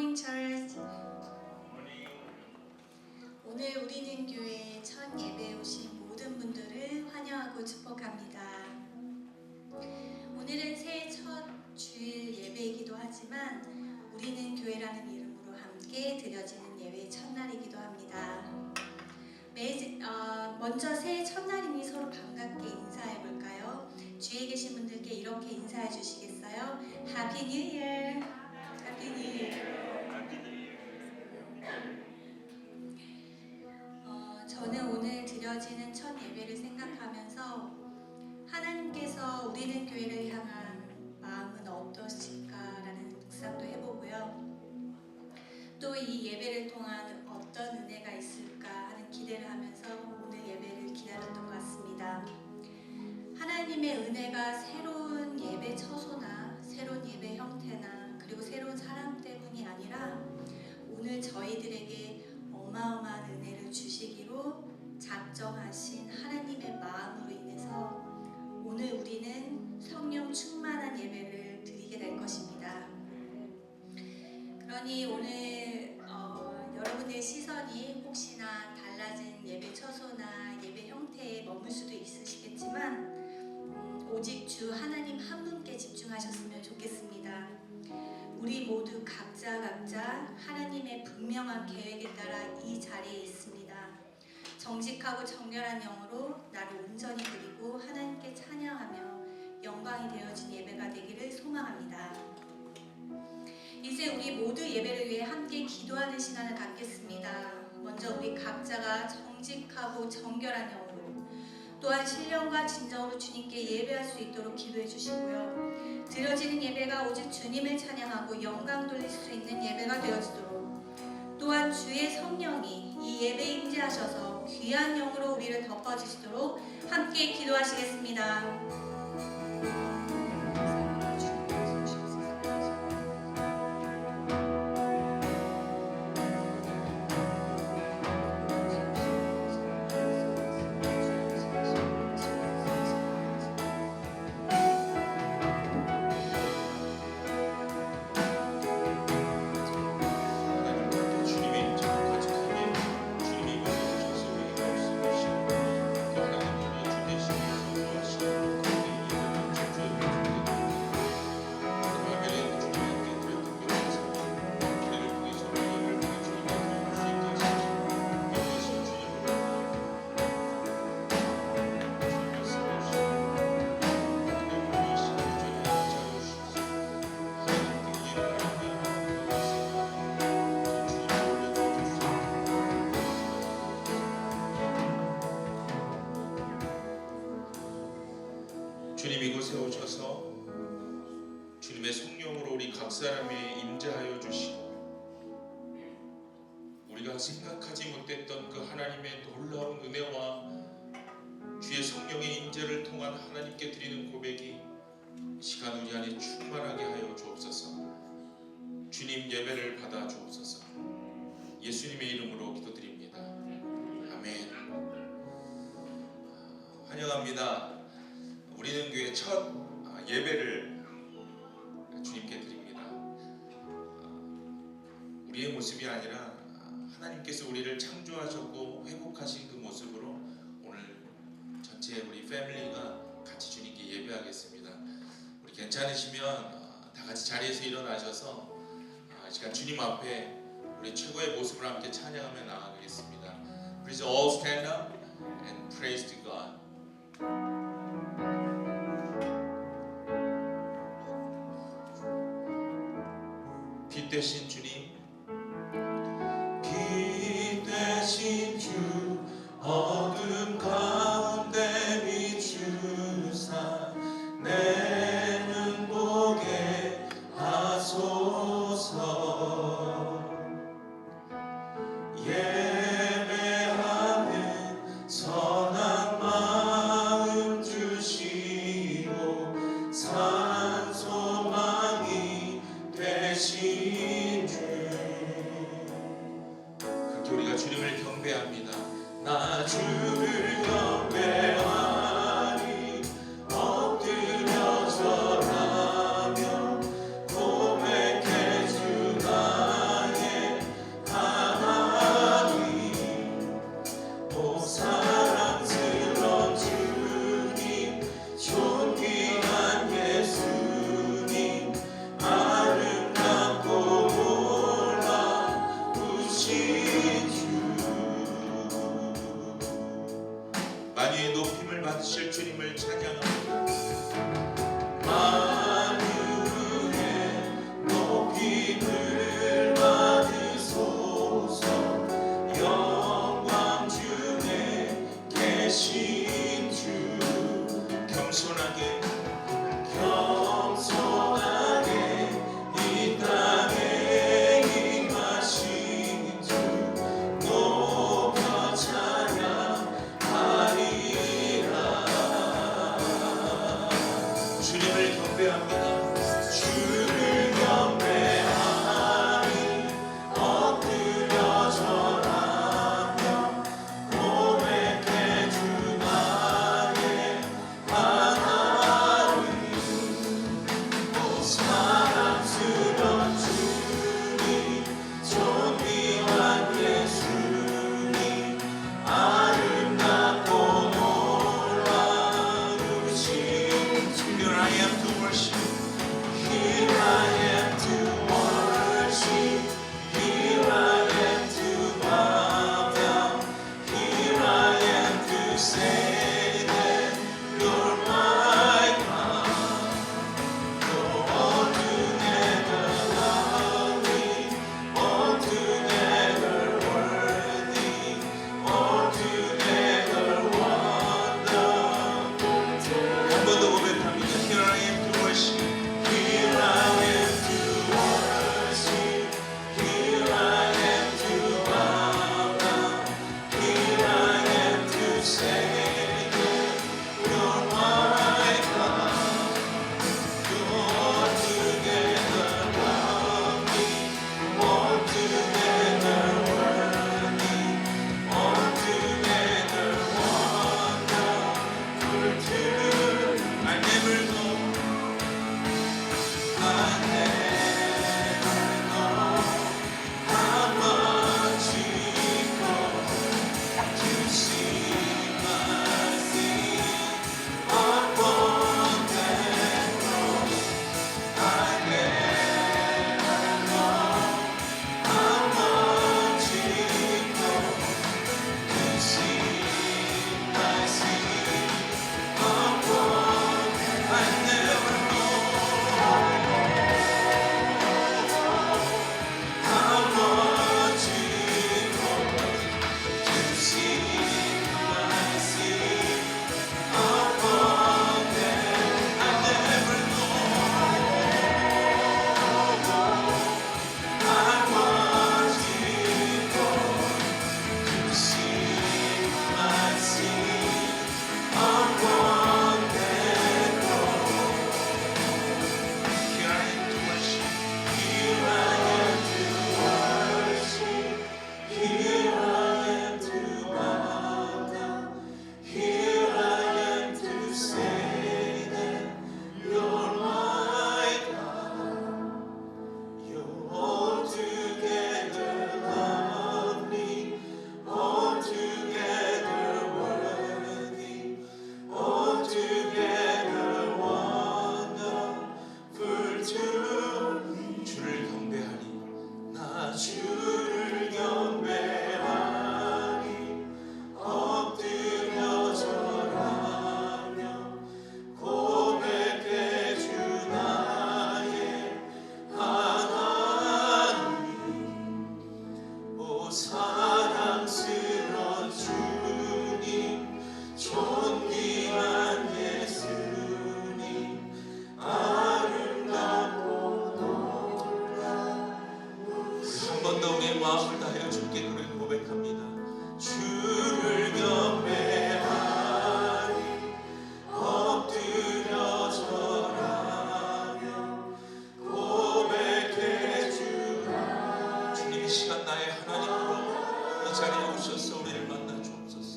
morning, church. 오늘 우리는 교회 첫 예배에 오신 모든 분들을 환영하고 축복합니다. 오늘은 새해 첫 주일 예배이기도 하지만 우리는 교회라는 이름으로 함께 드려지는 예배의 첫날이기도 합니다. 먼저 새해 첫날이니 서로 반갑게 인사해 볼까요? 주위에 계신 분들께 이렇게 인사해 주시겠어요? Happy New Year! Happy New Year! 저는 오늘 드려지는 첫 예배를 생각하면서 하나님께서 우리는 교회를 향한 마음은 어떠실까라는 묵상도 해보고요. 또 이 예배를 통한 어떤 은혜가 있을까 하는 기대를 하면서 오늘 예배를 기다렸던 것 같습니다. 하나님의 은혜가 새로운 예배 처소나 새로운 예배 형태나 그리고 새로운 사람 때문이 아니라 오늘 저희들에게 어마어마한 은혜를 주시기로 작정하신 하나님의 마음으로 인해서 오늘 우리는 성령 충만한 예배를 드리게 될 것입니다. 그러니 오늘 여러분의 시선이 혹시나 달라진 예배 처소나 예배 형태에 머물 수도 있으시겠지만 오직 주 하나님 한 분께 집중하셨으면 좋겠습니다. 우리 모두 각자 하나님의 분명한 계획에 따라 이 자리에 있습니다. 정직하고 정결한 영으로 나를 온전히 드리고 하나님께 찬양하며 영광이 되어진 예배가 되기를 소망합니다. 이제 우리 모두 예배를 위해 함께 기도하는 시간을 갖겠습니다. 먼저 우리 각자가 정직하고 정결한 영으로 또한 신령과 진정으로 주님께 예배할 수 있도록 기도해 주시고요. 드려지는 예배가 오직 주님을 찬양하고 영광 돌릴 수 있는 예배가 되어지도록 또한 주의 성령이 이 예배에 임재하셔서 귀한 영으로 우리를 덮어주시도록 함께 기도하시겠습니다. 주님 이곳에 오셔서 주님의 성령으로 우리 각 사람에 임재하여 주시고 우리가 생각하지 못했던 그 하나님의 놀라운 은혜와 주의 성령의 임재를 통한 하나님께 드리는 고백이 시간 우리 안에 충만하게 하여 주옵소서. 주님 예배를 받아 주옵소서. 예수님의 이름으로 기도드립니다. 아멘. 환영합니다. 우리는 교회 첫 예배를 주님께 드립니다. 우리의 모습이 아니라 하나님께서 우리를 창조하셨고 회복하신 그 모습으로 오늘 전체 우리 패밀리가 같이 주님께 예배하겠습니다. 우리 괜찮으시면 다 같이 자리에서 일어나셔서 이 시간 주님 앞에 우리 최고의 모습을 함께 찬양하며 나아가겠습니다. Please all stand up and praise to God. 빛 되신 주님, 빛 되신 주 어둠 가운데 비추사 내 눈 보게 하소서. 예배하는 선한 마음 주시고 산 소망이 되신 주 이름을 찬양합니다. 만유의 높임을 받으소서. 영광 중에 계신 주 겸손하게 이 땅에 임하신 주 높여 찬양하리라. 주님을 경배합니다. 주를 경배하니 엎드려 절하며 고백해 주 나의 하나님. 오 사랑스런 주님, 존귀한 예수님, 아름답고 놀라우신 주. Here I am to worship. Here I am to worship. Here I am to bow down. Here I am to say that you're my God. You're altogether lovely, altogether worthy, altogether wonderful. 한 번 더 고백합니다. Here I am to worship. Here I am to worship. Here I am to bow down. Here I am to say that you're my God. You're altogether lovely, altogether worthy, altogether wonderful too. I never know. I never know how much it costs to see my sin upon that cross. I never know how much it costs to see my sin upon. I never know how much it costs to see my sin upon that. I never know how much it costs to see my sin upon that cross. Here I am to worship. Here I am to worship. Here I am to bow down. Here I am to say that you're my God. You're altogether lovely, altogether worthy, altogether wonderful to me. 주를 경배하리. 나 주를 경배하니 엎드려 절하며 고백해 주 나의 하나님. 오 사랑스런 주님, 존귀한 예수님, 아름답고 한 번 더 우리의 마음을 다하여 주께 그를 고백합니다. 주를 경배하니 엎드려 절하며 고백해 주. 주님 이 시간 나의 하나님으로 이 자리에 오셔서 우리를 만나 주옵소서.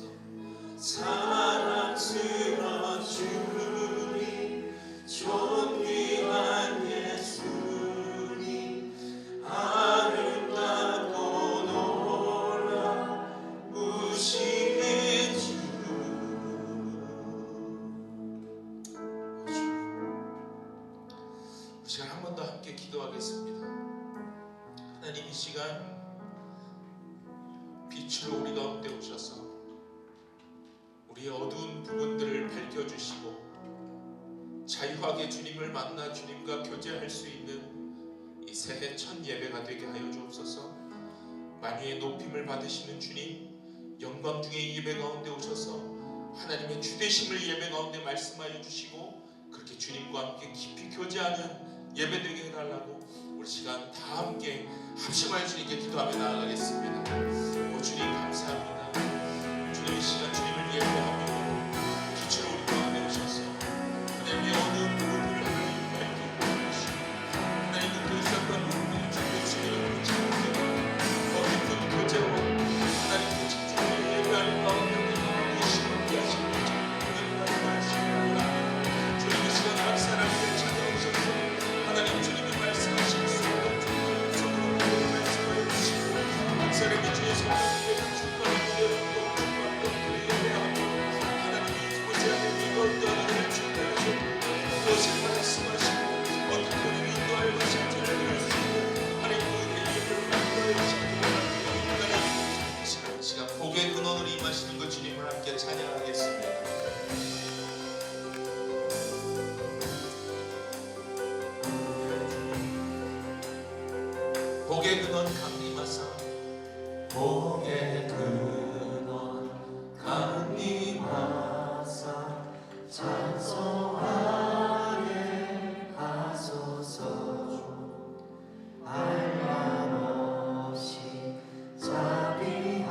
사랑스런 주님, 존귀한 예수님, 아름답고 놀라우신 주. 이 시간 한 번 더 함께 기도하겠습니다. 하나님 이 시간 빛으로 우리 가운데 오셔서 우리 우리의 어두운 부분들을 밝혀주시고 자유하게 주님을 만나 주님과 교제할 수 있는 이 새해 첫 예배가 되게 하여 주옵소서. 만유의 높임을 받으시는 주님, 영광 중에 이 예배 가운데 오셔서 하나님의 주되심을 예배 가운데 말씀하여 주시고 그렇게 주님과 함께 깊이 교제하는 예배 되게 해달라고 우리 시간 다 함께 합심하여 주님께 기도하며 나아가겠습니다. 오 주님 감사합니다. 주님 이 시간 주님을 예배하며 빛으로 우리 가운데 오셔서 하나님의 어두운 부분을 하나님 밝히고 주시고 하나님 그 있었던 부분을 주님의 찾는 더 깊은 교제와 하나님께 집중하여 예배하는 가운데 주시고 하시는 주님 이 시간 각 사람을 찾아오셔서 하나님 주님의 말씀하신 수없는 속으로 말씀하여 주시고 각 사람이 주의 성령님의 축복을 누려놓고 축복을 예배하고 하나님이 이곳에 하는 이것도 하나님을 축복하시고 무엇을 말씀하시고 어떻게 우리를 인도할 것인지를 알 수 있는 하나님의 예배를 만들어 주시고 하나님 이 시간 복의 근원으로 임하시는 것 주님을 함께 찬양하겠습니다. 복의 근원 강림하사 복의 근원 강림하사 찬송하게 하소서. 한량없이 자비하신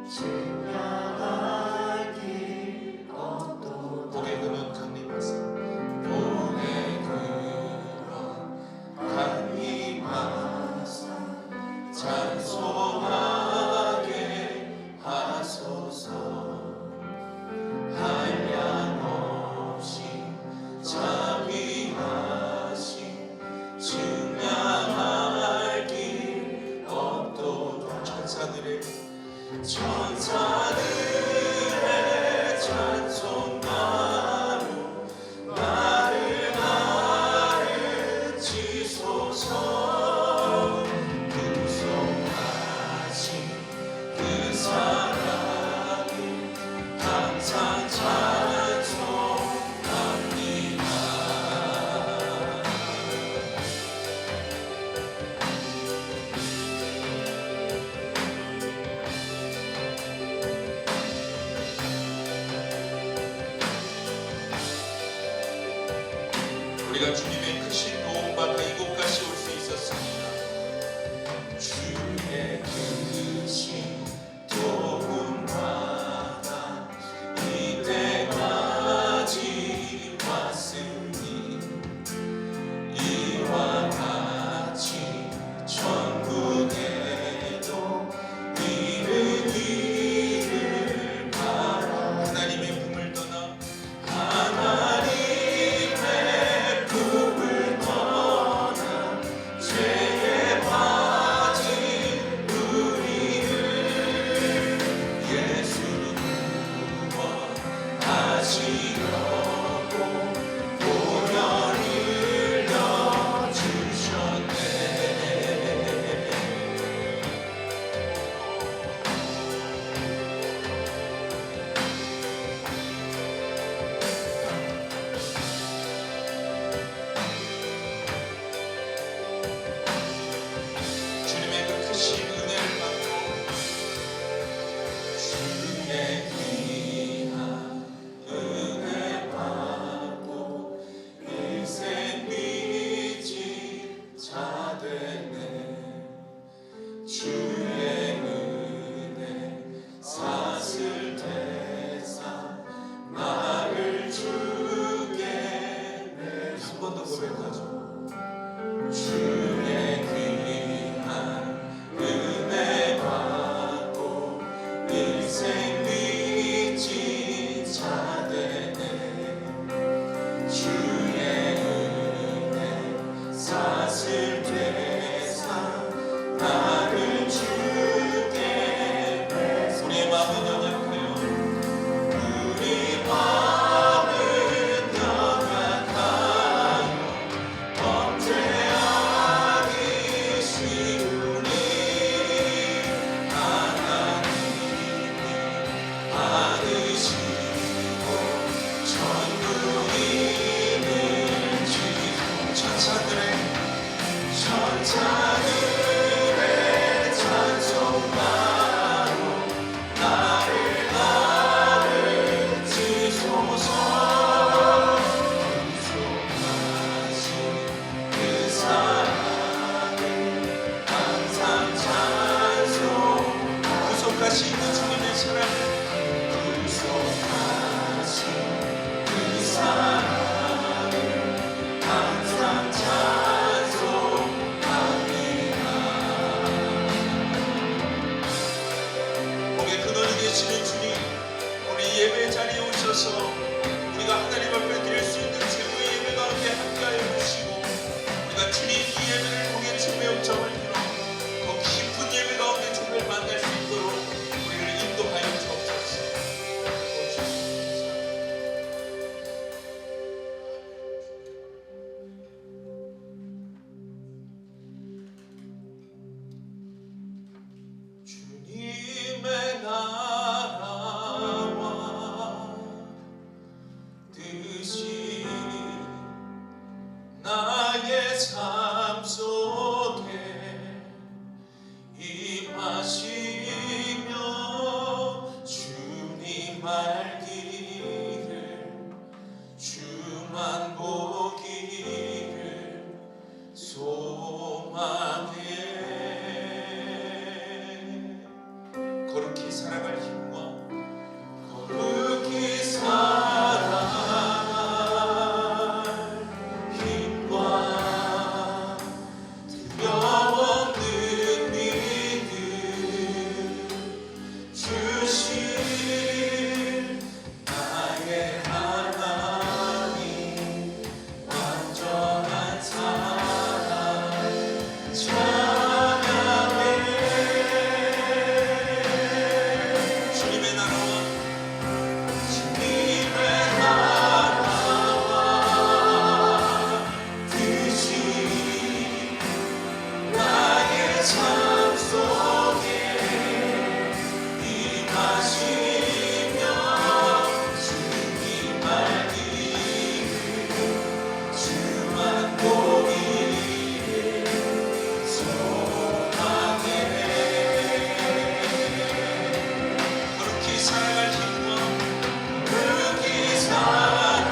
증량할 길 없도다. 복의 근원 강림하사 복의 근원 강림하사 찬송하게 하소서. 한량없이 자비하신 증량할 길 없도다. 천사들의 찬송가로 나를 가르치소서. 구속하신 그 사랑을 항상 찬송합니다. 우리가 주님의 크신 도움받아 이곳까지 올 수 있었습니다. 주의 크신 도움받아 이때까지 왔으니 이와 같이 천국에도 이르기를 바라. 하나님의 품을 떠나 하나님의 품을 떠나 듯이 나의 삶 속에 임하시며 주님 알기를 주만 보기를 소망해. 거룩히 살아갈 힘과 거룩히 살아갈 힘과 두려움없는 믿음 주신 나의 하나님 완전한 사랑 찬양해. 주님의 나라와 주님의 나라와 뜻이 나의 삶 속에 임하시며 주님 알기를 주만 보기를 소망해. 거룩히 살아갈 힘과 거룩히 살아갈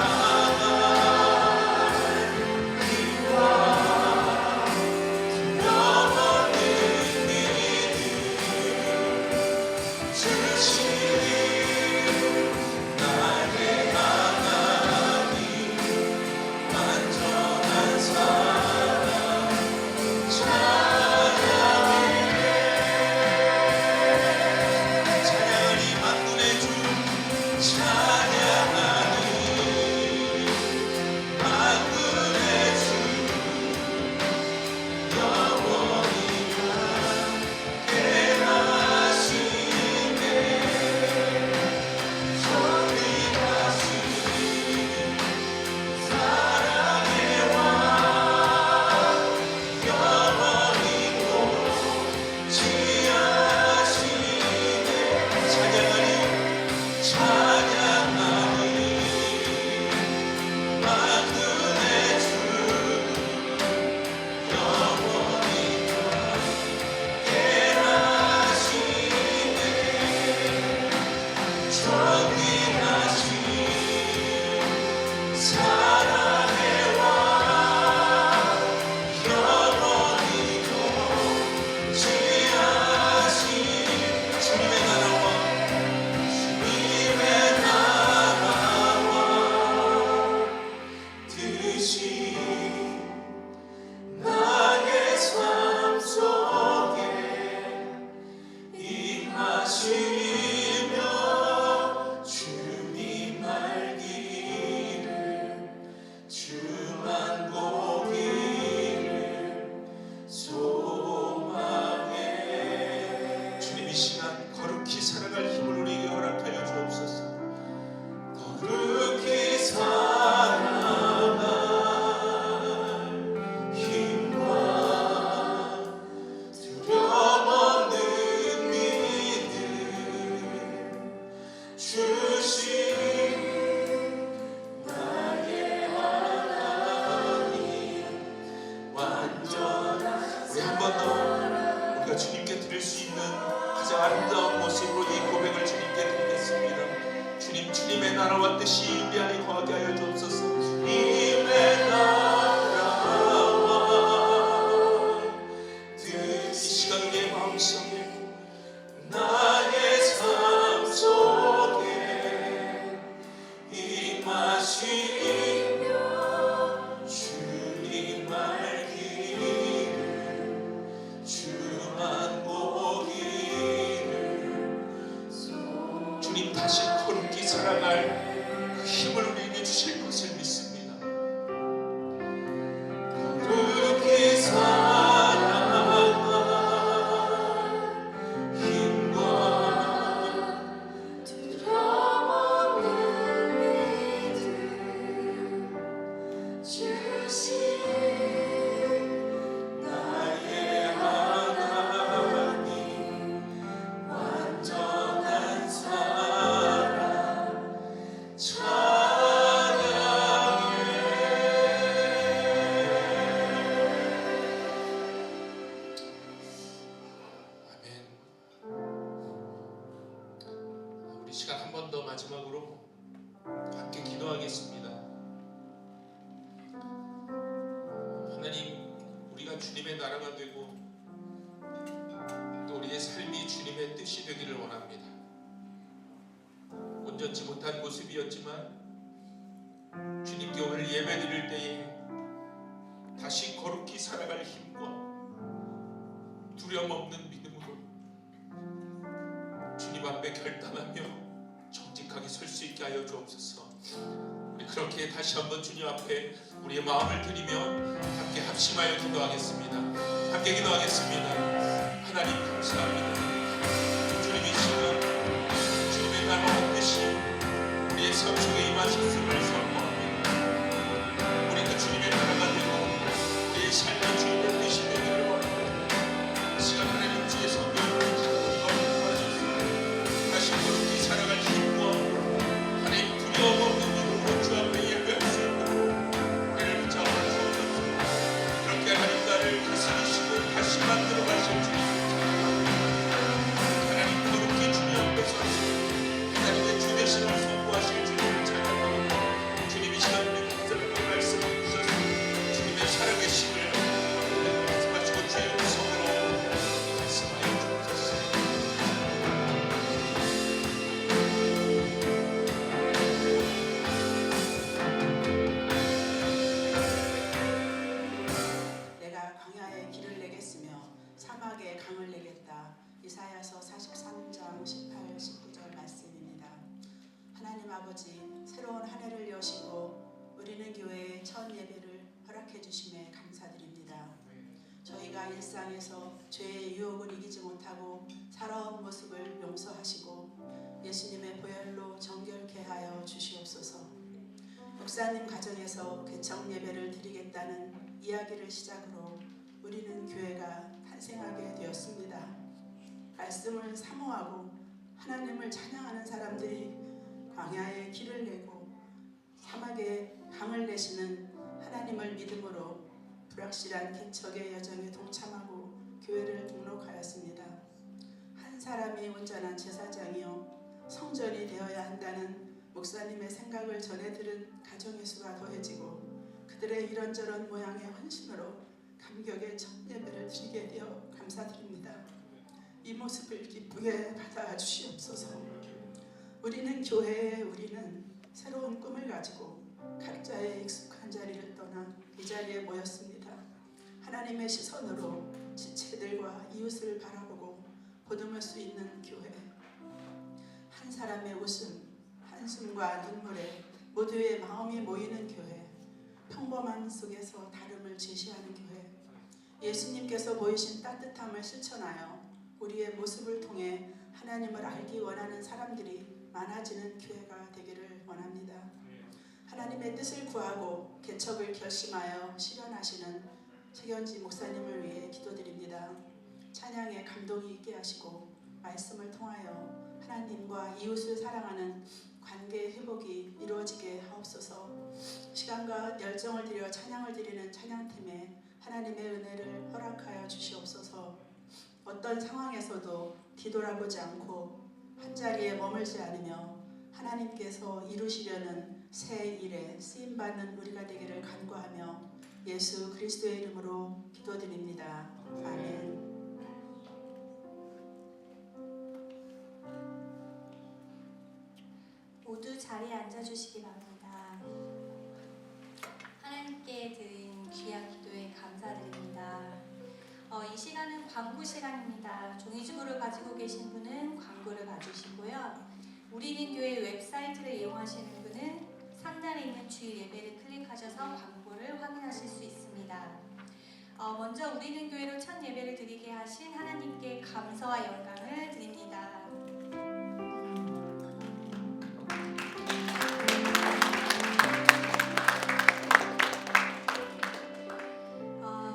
힘과 두려움없는 믿음 주신 나의 하나님 완전한 사랑 찬양하리 만군의 주 찬양하리 만군의 주 영원히 함께하시네. 존귀하신 사랑의 왕 영원히 지하시네. 찬양하리 찬양하리 만군의 주 영원히 함께하시네. 존귀하신 사랑의 왕 영원히 지하신 주님의 나라와 주님의 나라와 뜻이 나의 삶 속에 임하시며 주님 알기를 주만 보기를 소망해. 주님 이 시간 거룩히 살아갈 힘을 우리에게 허락하여 주옵소서. 거룩히 살아갈 힘과 두려움없는 믿음 주신 나의 하나님 완전한. 우리 한 번 더 우리가 주님께 드릴 수 있는 가장 아름다운 모습으로 이 고백을 주님께 드리겠습니다. 주님, 주님의 나라와 뜻이 우리 안에 거하게 하여 주옵소서. 주님의 나라와 뜻. 이 시간 우리의 마음속에 나의 삶 속에 임하시며 주님 알기를 주만 보기를 주님 다시 거룩히 살아갈 그 힘을 우리에게 주실 것을 믿습니다. 거룩히 살아갈 힘과 두려움없는 믿음 교회가 주님의 나라가 되고 또 우리의 삶이 주님의 뜻이 되기를 원합니다. 온전치 못한 모습이었지만 주님께 오늘 예배드릴 때에 다시 거룩히 살아갈 힘과 두려움 없는 믿음으로 주님 앞에 결단하며 정직하게 설 수 있게 하여 주옵소서. 우리 그렇게 다시 한번 주님 앞에 우리의 마음을 드리며 함께 합심하여 기도하겠습니다. 함께 기도하겠습니다. 하나님 감사합니다. 주님 이 시간 주님의 나라와 뜻이 우리의 삶 속에 임하셨음을 선포합니다. 우리도 주님의 나라가 되고 우리의 삶이 주님의 뜻이 되기를 원합니다. 이 시간 하나님 주의 성령을 도와주시고 다시 거룩히 살아갈 힘과 하나님 두려움 없는 믿음으로 주 앞에 예배할 수 있도록 우리를 붙잡아 주옵소서. 그렇게 하나님 나를 다스리시고 다시 만들어 가실 주님 하나님 거룩히 주님 앞에 서서 하나님의 주 되심을 선포하실 주님을 찬양합니다. 주님 이 시간 우리 각자에게 말씀을 주셔서 주님의 살아계심을 말씀하시고 주의 음성으로 말씀하여 주옵소서. 내가 광야에 길을 내겠으며 사막에 강을 내겠다. 이사야서 43장 18, 19절 말씀입니다. 하나님 아버지, 새로운 한 해를 여시고 우리는 교회의 첫 예배를 허락해 주심에 감사드립니다. 저희가 일상에서 죄의 유혹을 이기지 못하고 살아온 모습을 용서하시고 예수님의 보혈로 정결케 하여 주시옵소서. 목사님 가정에서 개척 예배를 드리겠다는 이야기를 시작으로 우리는 교회가 탄생하게 되었습니다. 말씀을 사모하고 하나님을 찬양하는 사람들이 광야에 길을 내고 사막에 강을 내시는 하나님을 믿음으로 불확실한 개척의 여정에 동참하고 교회를 등록하였습니다. 한 사람이 온전한 제사장이요 성전이 되어야 한다는 목사님의 생각을 전해 들은 가정의 수가 더해지고 그들의 이런저런 모양의 헌신으로 감격의 첫 예배를 드리게 되어 감사드립니다. 이 모습을 기쁘게 받아 주시옵소서. 우리는 교회에 우리는 새로운 꿈을 가지고 각자의 익숙한 자리를 떠나 이 자리에 모였습니다. 하나님의 시선으로 지체들과 이웃을 바라보고 보듬을 수 있는 교회. 한 사람의 웃음, 한숨과 눈물에 모두의 마음이 모이는 교회. 평범함 속에서 다름을 제시하는 교회. 예수님께서 보이신 따뜻함을 실천하여 우리의 모습을 통해 하나님을 알기 원하는 사람들이 많아지는 교회가 되기를 원합니다. 하나님의 뜻을 구하고 개척을 결심하여 실현하시는 최견지 목사님을 위해 기도드립니다. 찬양에 감동이 있게 하시고 말씀을 통하여 하나님과 이웃을 사랑하는 관계 회복이 이루어지게 하옵소서. 시간과 열정을 들여 찬양을 드리는 찬양팀에 하나님의 은혜를 허락하여 주시옵소서. 어떤 상황에서도 뒤돌아보지 않고 한자리에 머물지 않으며 하나님께서 이루시려는 새 일에 쓰임받는 우리가 되기를 간구하며 예수 그리스도의 이름으로 기도드립니다. 아멘. 모두 자리에 앉아주시기 바랍니다. 하나님께 드린 귀한 기도에 감사드립니다. 이 시간은 광고 시간입니다. 종이주부를 가지고 계신 분은 광고를 봐주시고요. 우리는 교회 웹사이트를 이용하시는 분은 상단에 있는 주일 예배를 클릭하셔서 광고를 확인하실 수 있습니다. 먼저 우리는 교회로 첫 예배를 드리게 하신 하나님께 감사와 영광을 드립니다.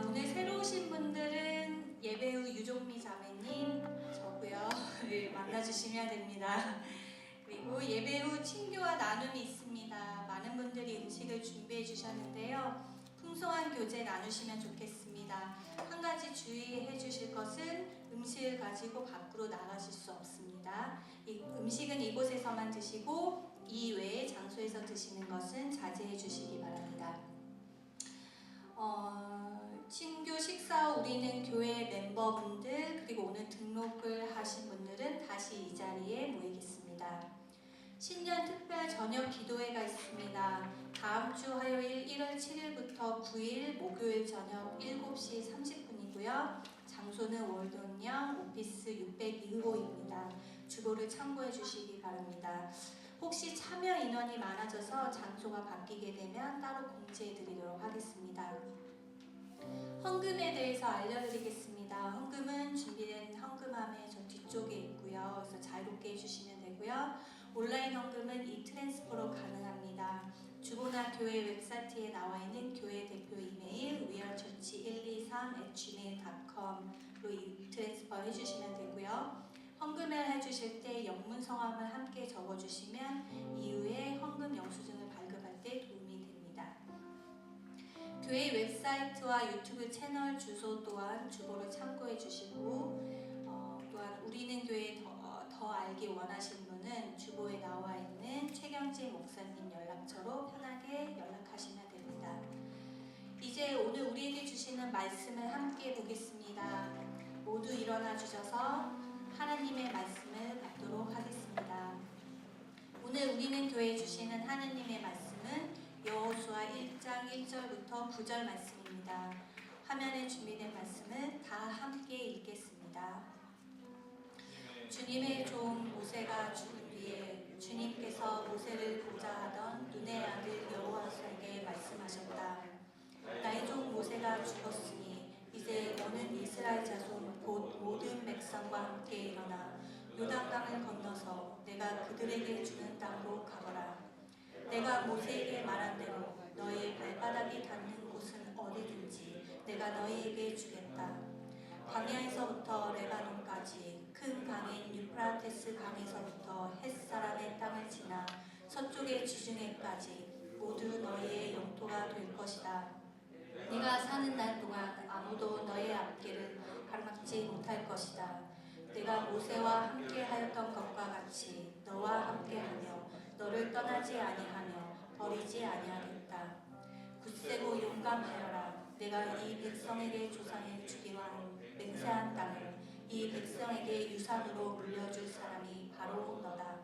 오늘 새로 오신 분들은 예배 후 유종미 자매님, 저고요. 만나주시면 됩니다. 그리고 예배 후 친교와 나눔이 있습니다. 많은 분들이 음식을 준비해 주셨는데요. 풍성한 교제 나누시면 좋겠습니다. 한 가지 주의해 주실 것은 음식을 가지고 밖으로 나가실 수 없습니다. 이 음식은 이곳에서만 드시고 이외의 장소에서 드시는 것은 자제해 주시기 바랍니다. 친교 식사 축사 우리는 교회 멤버분들 그리고 오늘 등록을 하신 분들은 다시 이 자리에 모이겠습니다. 신년 특별 저녁 기도회가 있습니다. 다음 주 화요일 1월 7일부터 9일 목요일 저녁 7시 30분이고요. 장소는 월동역 오피스 602호입니다. 주보를 참고해 주시기 바랍니다. 혹시 참여 인원이 많아져서 장소가 바뀌게 되면 따로 공지해 드리도록 하겠습니다. 헌금에 대해서 알려드리겠습니다. 헌금은 준비된 헌금함의 저 뒤쪽에 있고요. 그래서 자유롭게 해주시면 되고요. 온라인 헌금은 이 트랜스퍼로 가능합니다. 주보나 교회 웹사이트에 나와 있는 교회 대표 이메일 wearechurch123@gmail.com로 이 트랜스퍼 해주시면 되고요. 헌금을 해주실 때 영문 성함을 함께 적어주시면 이후에 헌금 영수증을 발급할 때 도움이 됩니다. 교회 웹사이트와 유튜브 채널 주소 또한 주보를 참고해 주시고 또한 우리는 교회 더 알기 원하시는 분은 주보에 나와 있는 최경진 목사님 연락처로 편하게 연락하시면 됩니다. 이제 오늘 우리에게 주시는 말씀을 함께 보겠습니다. 모두 일어나 주셔서 하나님의 말씀을 받도록 하겠습니다. 오늘 우리는 교회에 주시는 하나님의 말씀은 여호수아 1장 1절부터 9절 말씀입니다. 화면에 준비된 말씀을 다 함께 읽겠습니다. 주님의 종 모세가 죽은 뒤에 주님께서 모세를 보자 하던 눈의 아들 여호와에게 말씀하셨다. 나의 종 모세가 죽었으니 이제 너는 이스라엘 자손 곧 모든 백성과 함께 일어나 요단강을 건너서 내가 그들에게 주는 땅으로 가거라. 내가 모세에게 말한 대로 너의 발바닥이 닿는 곳은 어디든지 내가 너희에게 주겠다. 광야에서부터 레바논까지 큰 강인 유프라테스 강에서부터 햇사람의 땅을 지나 서쪽의 지중해까지 모두 너희의 영토가 될 것이다. 네가 사는 날 동안 아무도 너의 앞길을 가로막지 못할 것이다. 내가 모세와 함께 하였던 것과 같이 너와 함께하며 너를 떠나지 아니하며 버리지 아니하겠다. 굳세고 용감하여라. 내가 이 백성에게 조상에 주기로 한 맹세한 땅을 이 백성에게 유산으로 물려줄 사람이 바로 너다.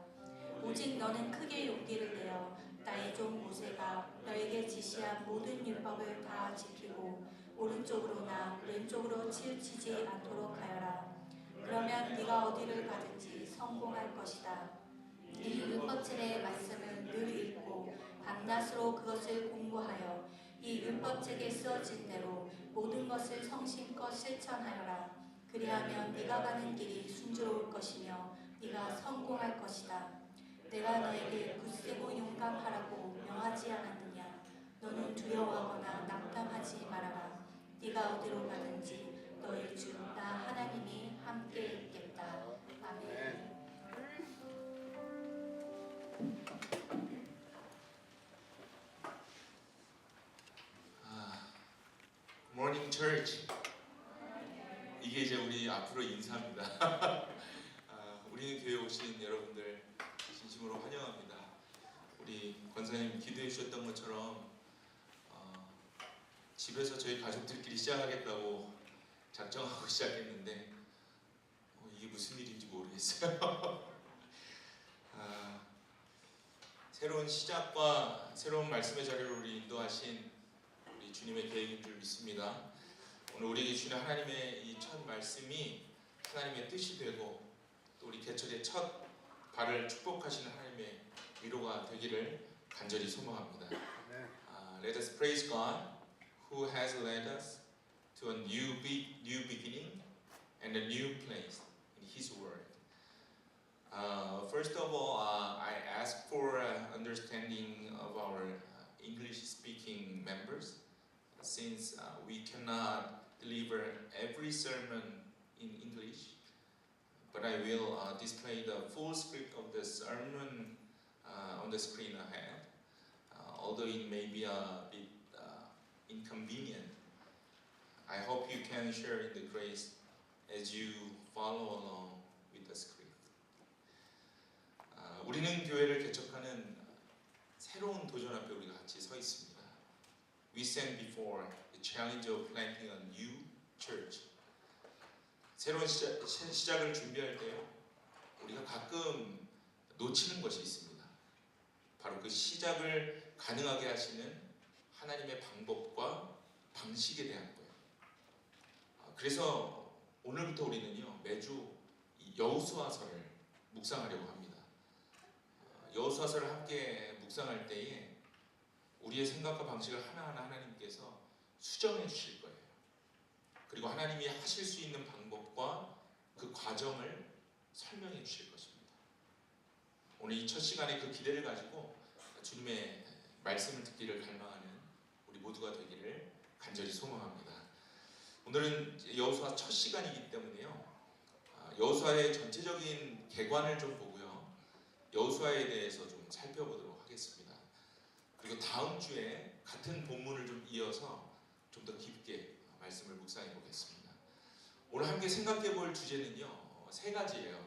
오직 너는 크게 용기를 내어 나의 종 모세가 너에게 지시한 모든 율법을 다 지키고 오른쪽으로나 왼쪽으로 치우치지 않도록 하여라. 그러면 네가 어디를 가든지 성공할 것이다. 이 율법책의 말씀을 늘 읽고 밤낮으로 그것을 공부하여 이 율법책에 쓰어진 대로 모든 것을 성심껏 실천하여라. 그리하면 네가 가는 길이 순조로울 것이며 네가 성공할 것이다. 내가 너에게 굳세고 용감하라고 명하지 않았느냐. 너는 두려워하거나 낙담하지 말아라. 네가 어디로 가든지 너희 주 나 하나님이 함께 있겠다. 아멘. Morning Church. 이게 이제 우리 앞으로 인사입니다. 우리는 교회 오신 여러분들 진심으로 환영합니다. 우리 권사님 기도해 주셨던 것처럼 집에서 저희 가족들끼리 시작하겠다고 작정하고 시작했는데 이게 무슨 일인지 모르겠어요. 새로운 시작과 새로운 말씀의 자리로 우리 인도하신 우리 주님의 계획인 줄 믿습니다. 오늘 우리에게 주시는 하나님의 이 첫 말씀이 하나님의 뜻이 되고 또 우리 개척의 첫 발을 축복하시는 하나님의 위로가 되기를 간절히 소망합니다. Let us praise God who has led us to a new beginning and a new place in His Word. First of all, I ask for understanding of our English-speaking members, since we cannot deliver every sermon in English, but I will display the full script of the sermon on the screen ahead, although it may be a bit inconvenient. I hope you can share in the grace as you follow along with the script. 우리는 교회를 개척하는 새로운 도전 앞에 우리가 같이 서 있습니다. We stand before the challenge of planting a new church. 새로운 시작을 준비할 때요, 우리가 가끔 놓치는 것이 있습니다. 바로 그 시작을 가능하게 하시는 하나님의 방법과 방식에 대한 거예요. 그래서 오늘부터 우리는요, 매주 여호수아서를 묵상하려고 합니다. 여호수아서를 함께 묵상할 때에 우리의 생각과 방식을 하나하나 하나님께서 수정해 주실 거예요. 그리고 하나님이 하실 수 있는 방법과 그 과정을 설명해 주실 것입니다. 오늘 이 첫 시간에 그 기대를 가지고 주님의 말씀을 듣기를 갈망하는 우리 모두가 되기를 간절히 소망합니다. 오늘은 여호수아 첫 시간이기 때문에요, 여호수아의 전체적인 개관을 좀 보고요, 여호수아에 대해서 좀 살펴보도록 하겠습니다. 그리고 다음 주에 같은 본문을 좀 이어서 좀 더 깊게 말씀을 묵상해 보겠습니다. 오늘 함께 생각해 볼 주제는요, 세 가지예요.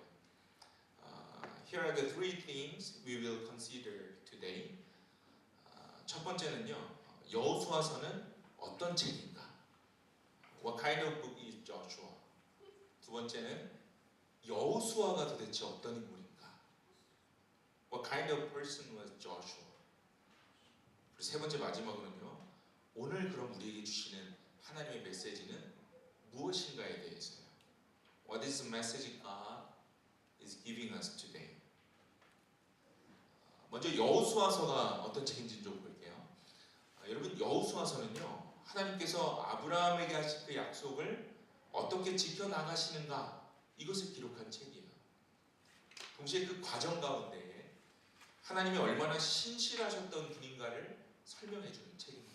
Here are the three things we will consider today. 첫 번째는요, 여호수아서는 어떤 책인가? What kind of book is Joshua? 두 번째는 여호수아가 도대체 어떤 인물인가? What kind of person was Joshua? 그리고 세 번째 마지막으로는요, 오늘 그럼 우리에게 주시는 하나님의 메시지는 무엇인가에 대해서요. What is the message God is giving us today? 먼저 여호수아서가 어떤 책인지 좀 볼게요. 여러분, 여호수아서는요, 하나님께서 아브라함에게 하신 그 약속을 어떻게 지켜나가시는가, 이것을 기록한 책이에요. 동시에 그 과정 가운데 하나님이 얼마나 신실하셨던 분인가를 설명해 주는 책입니다.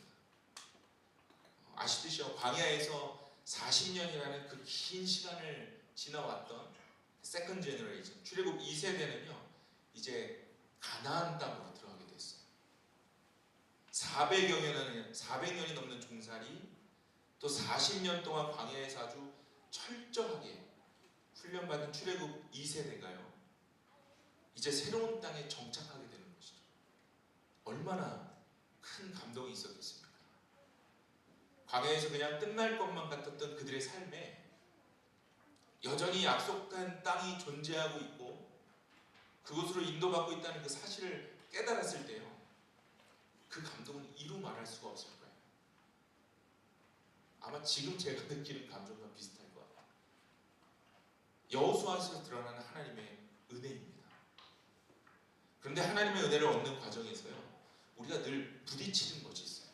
아시듯이 광야에서 40년이라는 그 긴 시간을 지나왔던 세컨 제너레이션, 출애굽 2세대는요 이제 가나안 땅으로 들어가게 됐어요. 400년이 넘는 종살이, 또 40년 동안 광야에서 아주 철저하게 훈련받은 출애굽 2세대가요 이제 새로운 땅에 정착하게 되는 것이죠. 얼마나 큰 감동이 있었겠습니까? 광야에서 그냥 끝날 것만 같았던 그들의 삶에 여전히 약속한 땅이 존재하고 있고 그곳으로 인도받고 있다는 그 사실을 깨달았을 때요, 그 감동은 이루 말할 수가 없을 거예요. 아마 지금 제가 느끼는 감정과 비슷할 것 같아요. 여호수아에서 드러나는 하나님의 은혜입니다. 그런데 하나님의 은혜를 얻는 과정에서요, 우리가 늘 부딪히는 것이 있어요.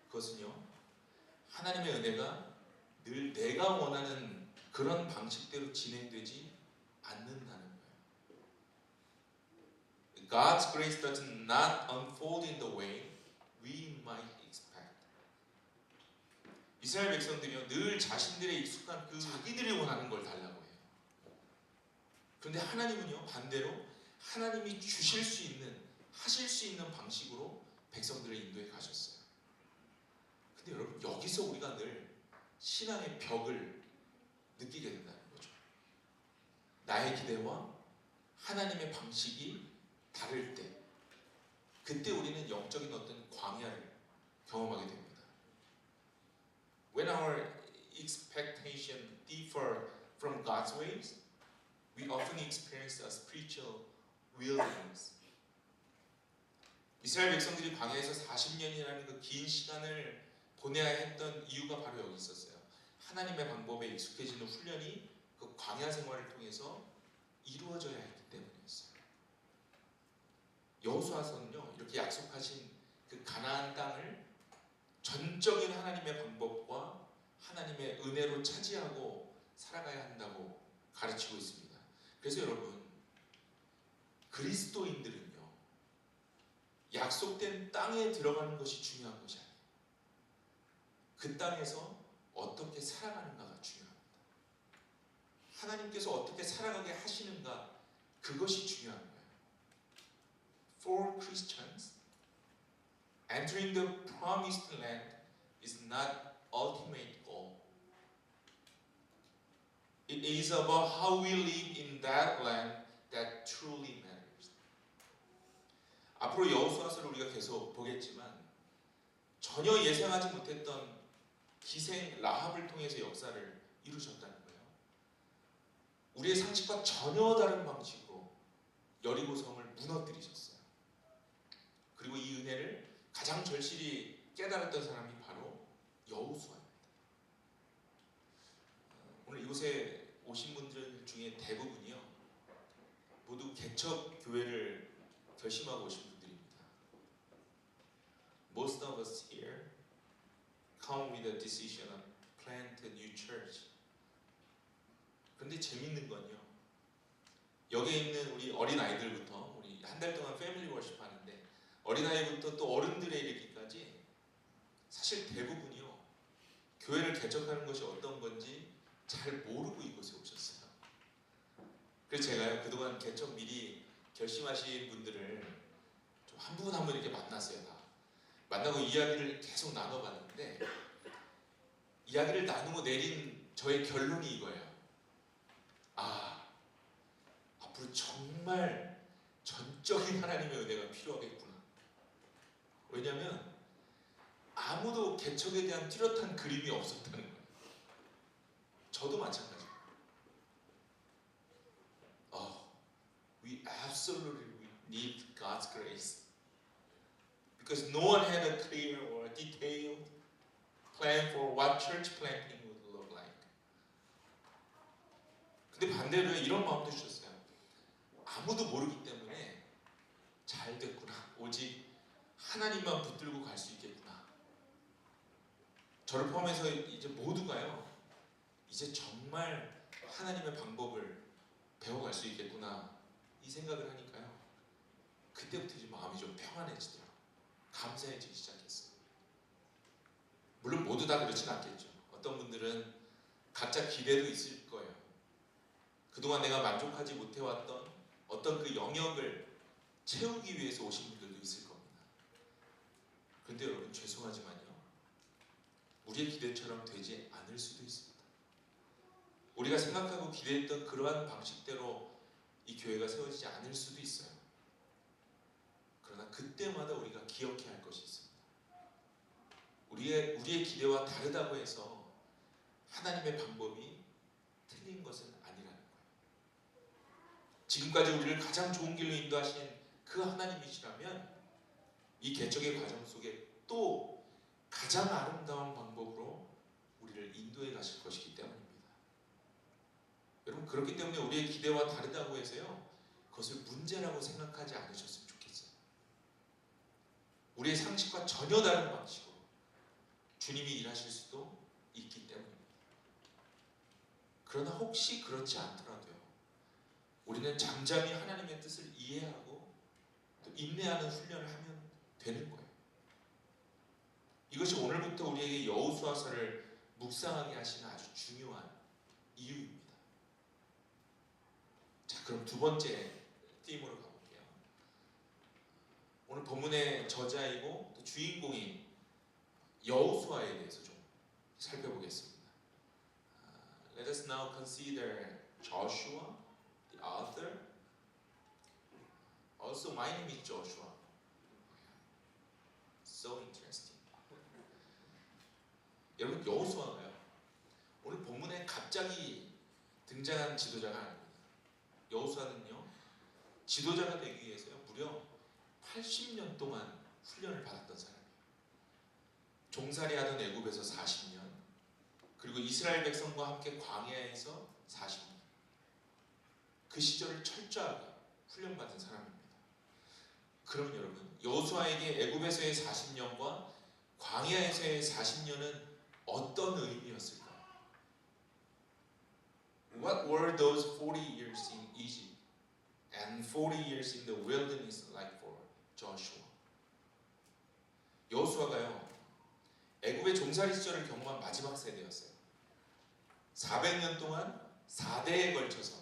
그것은요, 하나님의 은혜가 늘 내가 원하는 그런 방식대로 진행되지 않는다는 거예요. God's grace does not unfold in the way we might expect. 이스라엘 백성들이요, 늘 자신들의 익숙한 그 자기들이 원하는 걸 달라고 해요. 그런데 하나님은요, 반대로 하나님이 주실 수 있는, 하실 수 있는 방식으로 백성들을 인도해 가셨어요. 근데 여러분, 여기서 우리가 늘 신앙의 벽을 느끼게 된다는 거죠. 나의 기대와 하나님의 방식이 다를 때, 그때 우리는 영적인 어떤 광야를 경험하게 됩니다. When our expectation differ from God's ways, we often experience a spiritual wilderness. 이스라엘 백성들이 광야에서 40년이라는 그 긴 시간을 보내야 했던 이유가 바로 여기 있었어요. 하나님의 방법에 익숙해지는 훈련이 그 광야 생활을 통해서 이루어져야 했기 때문이었어요. 여호수아서는요, 이렇게 약속하신 그 가나안 땅을 전적인 하나님의 방법과 하나님의 은혜로 차지하고 살아가야 한다고 가르치고 있습니다. 그래서 여러분, 그리스도인들은요, 약속된 땅에 들어가는 것이 중요한 것이 아니에요. 그 땅에서 어떻게 살아가는가가 중요합니다. 하나님께서 어떻게 살아가게 하시는가, 그것이 중요한 거예요. For Christians, entering the promised land is not ultimate goal. It is about how we live in that land that truly matters. 앞으로 여호수아서를 우리가 계속 보겠지만 전혀 예상하지 못했던 기생 라합을 통해서 역사를 이루셨다는 거예요. 우리의 상식과 전혀 다른 방식으로 여리고성을 무너뜨리셨어요. 그리고 이 은혜를 가장 절실히 깨달았던 사람이 바로 여호수아입니다. 오늘 이곳에 오신 분들 중에 대부분이요, 모두 개척 교회를 결심하고 오신 분들입니다. Most of us here come with a decision of plant a new church. 그런데 재밌는 건요, 여기에 있는 우리 어린 아이들부터, 우리 한 달 동안 패밀리 워십 하는데 어린아이부터 또 어른들에 이르기까지 사실 대부분이요, 교회를 개척하는 것이 어떤 건지 잘 모르고 이곳에 오셨어요. 그래서 제가요, 그동안 개척 미리 결심하신 분들을 좀 한 분 한 분 이렇게 만났어요. 다 만나고 이야기를 계속 나눠봤는데, 이야기를 나누고 내린 저의 결론이 이거예요. 앞으로 정말 전적인 하나님의 은혜가 필요하겠구나. 왜냐하면 아무도 개척에 대한 뚜렷한 그림이 없었다는 거예요. 저도 마찬가지예요. We absolutely need God's grace because no one had a clear or detailed plan for what church planting would look like. 근데 반대로 이런 마음도 주셨어요. 아무도 모르기 때문에 잘 됐구나. 오직 하나님만 붙들고 갈 수 있겠구나. 저를 포함해서 이제 모두가요, 이제 정말 하나님의 방법을 배워갈 수 있겠구나, 이 생각을 하니까요, 그때부터 이제 마음이 좀 평안해지더라고요. 감사해지기 시작했어요. 물론 모두 다 그렇진 않겠죠. 어떤 분들은 각자 기대도 있을 거예요. 그동안 내가 만족하지 못해왔던 어떤 그 영역을 채우기 위해서 오신 분들도 있을 겁니다. 그런데 여러분, 죄송하지만요, 우리의 기대처럼 되지 않을 수도 있습니다. 우리가 생각하고 기대했던 그러한 방식대로 이 교회가 세워지지 않을 수도 있어요. 그러나 그때마다 우리가 기억해야 할 것이 있습니다. 우리의 기대와 다르다고 해서 하나님의 방법이 틀린 것은 아니라는 거예요. 지금까지 우리를 가장 좋은 길로 인도하신 그 하나님이시라면 이 개척의 과정 속에 또 가장 아름다운 방법으로 우리를 인도해 가실 것이기 때문입니다. 여러분, 그렇기 때문에 우리의 기대와 다르다고 해서요, 그것을 문제라고 생각하지 않으셨으면 좋겠어요. 우리의 상식과 전혀 다른 방식으로 주님이 일하실 수도 있기 때문입니다. 그러나 혹시 그렇지 않더라도요, 우리는 잠잠히 하나님의 뜻을 이해하고 또 인내하는 훈련을 하면 되는 거예요. 이것이 오늘부터 우리에게 여호수아서를 묵상하게 하시는 아주 중요한 이유입니다. 자, 그럼 두 번째 팀으로 가볼게요. 오늘 본문의 저자이고 또 주인공인 여호수아에 대해서 좀 살펴보겠습니다. Let us now consider Joshua, the author. Also, my name is Joshua. So interesting. 여러분, 여호수아가요, 오늘 본문에 갑자기 등장한 지도자가 아닙니다. 여호수아는요, 지도자가 되기 위해서요, 무려 80년 동안 훈련을 받았던 사람이에요. 종살이하던 애굽에서 40년, 그리고 이스라엘 백성과 함께 광야에서 40년, 그 시절을 철저하게 훈련받은 사람입니다. 그럼 여러분, 여호수아에게 애굽에서의 40년과 광야에서의 40년은 어떤 의미였을까요? What were those 40 years in Egypt and 40 years in the wilderness like for Joshua? 여호수아가요, 애굽의 종살이 시절을 경험한 마지막 세대였어요. 400년 동안 4대에 걸쳐서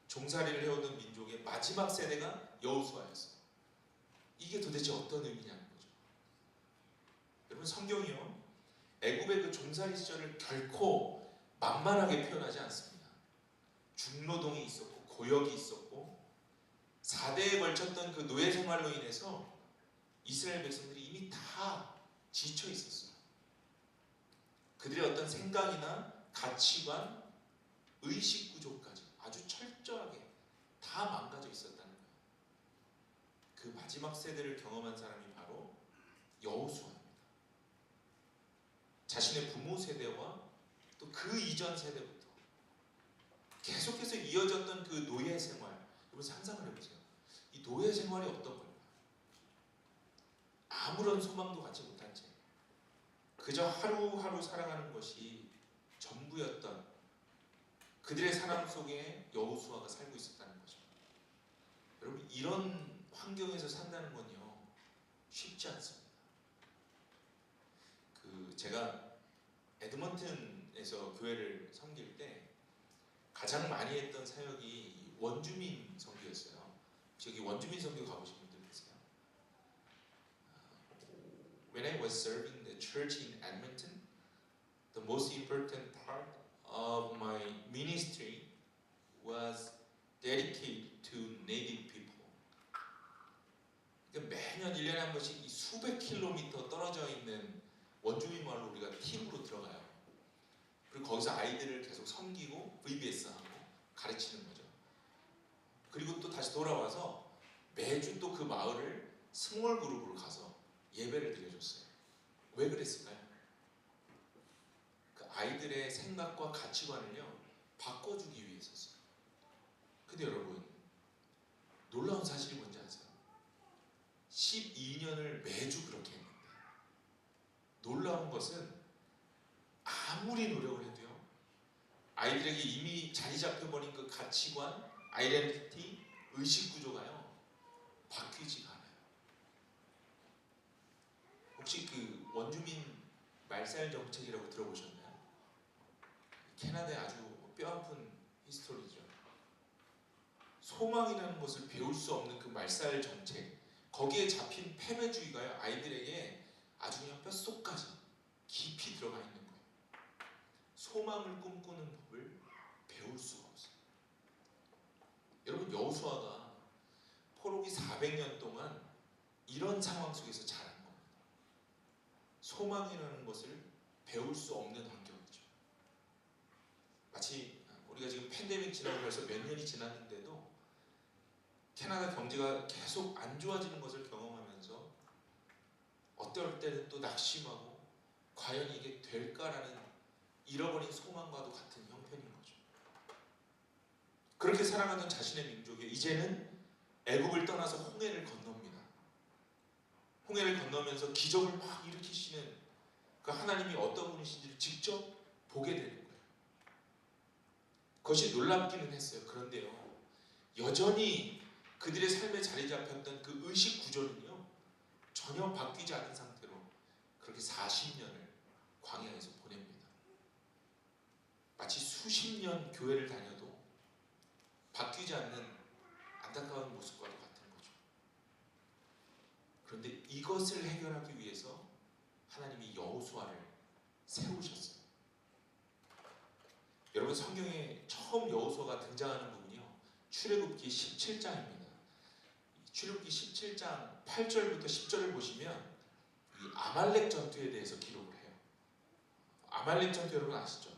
종살이를 해오던 민족의 마지막 세대가 여호수아였어요. 이게 도대체 어떤 의미냐는 거죠. 여러분, 성경이요, 애굽의 그 종살이 시절을 결코 만만하게 표현하지 않습니다. 중노동이 있었고 고역이 있었고 4대에 걸쳤던 그 노예 생활로 인해서 이스라엘 백성들이 이미 다 지쳐 있었어요. 그들의 어떤 생각이나 가치관, 의식 구조까지 아주 철저하게 다 망가져 있었다는 거예요. 그 마지막 세대를 경험한 사람이 바로 여호수아입니다. 자신의 부모 세대와 또 그 이전 세대부터 계속해서 이어졌던 그 노예 생활, 여러분 상상을 해보세요. 이 노예 생활이 어떤 걸까요? 아무런 소망도 갖지 못한 채 그저 하루하루 살아가는 것이 전부였던 그들의 삶 속에 여호수아가 살고 있었다는 거죠. 여러분 이런 환경에서 산다는 건요 쉽지 않습니다. 제가 에드먼튼에서 교회를 섬길 때 가장 많이 했던 사역이 원주민 선교였어요. 혹시 여기 원주민 선교 가보신 분들 계세요? When I was serving the church in Edmonton, the most important part of my ministry was dedicated to native people. 그러니까 매년 1년에 한 번씩 이 수백 킬로미터 떨어져 있는 원주민 마을로 우리가 팀으로 들어가요. 그리고 거기서 아이들을 계속 섬기고 VBS하고 가르치는 거죠. 그리고 또 다시 돌아와서 매주 또 그 마을을 스몰 그룹으로 가서 예배를 드려줬어요. 왜 그랬을까요? 그 아이들의 생각과 가치관을요 바꿔주기 위해서였어요. 근데 여러분 놀라운 사실이 뭔지 아세요? 12년을 매주 그렇게 했는데 놀라운 것은 아무리 노력을 해도요 아이들에게 이미 자리 잡혀버린 그 가치관, 아이덴티티, 의식 구조가요 바뀌지가 않아요. 혹시 그 원주민 말살 정책이라고 들어보셨나요? 캐나다의 아주 뼈아픈 히스토리죠. 소망이라는 것을 배울 수 없는 그 말살 정책, 거기에 잡힌 패배주의가요 아이들에게 아주 그냥 뼛속까지 깊이 들어가 있는 거예요. 소망을 꿈꾸는 법을 배울 수가 없어요. 여러분 여호수아가 포로기 400년 동안 이런 상황 속에서 자란 겁니다. 소망이라는 것을 배울 수 없는 환경이죠. 마치 우리가 지금 팬데믹 지나고 벌써 몇 년이 지났는데도 캐나다 경제가 계속 안 좋아지는 것을 경험하면서 어떨 때는 또 낙심하고 과연 이게 될까라는 잃어버린 소망과도 같은 형편인 거죠. 그렇게 살아가던 자신의 민족이 이제는 애굽을 떠나서 홍해를 건넙니다. 홍해를 건너면서 기적을 막 일으키시는 그 하나님이 어떤 분이신지를 직접 보게 되는 거예요. 그것이 놀랍기는 했어요. 그런데요 여전히 그들의 삶에 자리 잡혔던 그 의식 구조는요 전혀 바뀌지 않은 상태로 그렇게 40년을 광야에서 보냅니다. 마치 수십 년 교회를 다녀도 바뀌지 않는 안타까운 모습과도 같은 거죠. 그런데 이것을 해결하기 위해서 하나님이 여호수아를 세우셨어요. 여러분 성경에 처음 여호수아가 등장하는 부분이요 출애굽기 17장입니다. 출애굽기 17장 8절부터 10절을 보시면 이 아말렉 전투에 대해서 기록을 해요. 아말렉 전투 여러분 아시죠?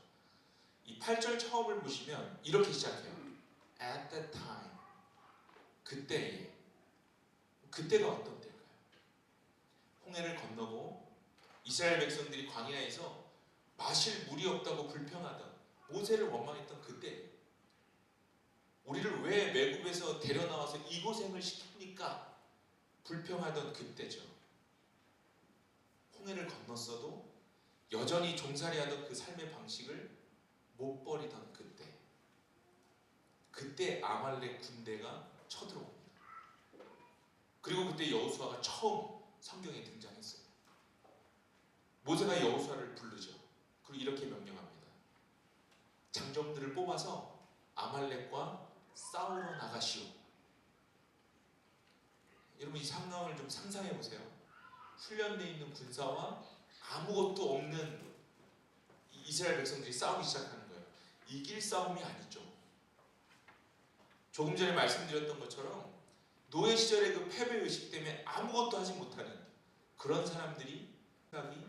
이 8절 처음을 보시면 이렇게 시작해요. At that time. 그때가 어떤 때일까요? 홍해를 건너고 이스라엘 백성들이 광야에서 마실 물이 없다고 불평하던 모세를 원망했던 그때 우리를 왜 매국에서 데려나와서 이 고생을 시킵니까? 불평하던 그때죠. 홍해를 건넜어도 여전히 종살이하던 그 삶의 방식을 못 버리던 그때 아말렉 군대가 쳐들어옵니다. 그리고 그때 여호수아가 처음 성경에 등장했어요. 모세가 여호수아를 부르죠. 그리고 이렇게 명령합니다. 장정들을 뽑아서 아말렉과 싸우러 나가시오. 여러분 이 상황을 좀 상상해 보세요. 훈련되어 있는 군사와 아무것도 없는 이스라엘 백성들이 싸우기 시작하는 거예요. 이길 싸움이 아니죠. 조금 전에 말씀드렸던 것처럼 노예 시절의 그 패배의식 때문에 아무것도 하지 못하는 그런 사람들이 생각이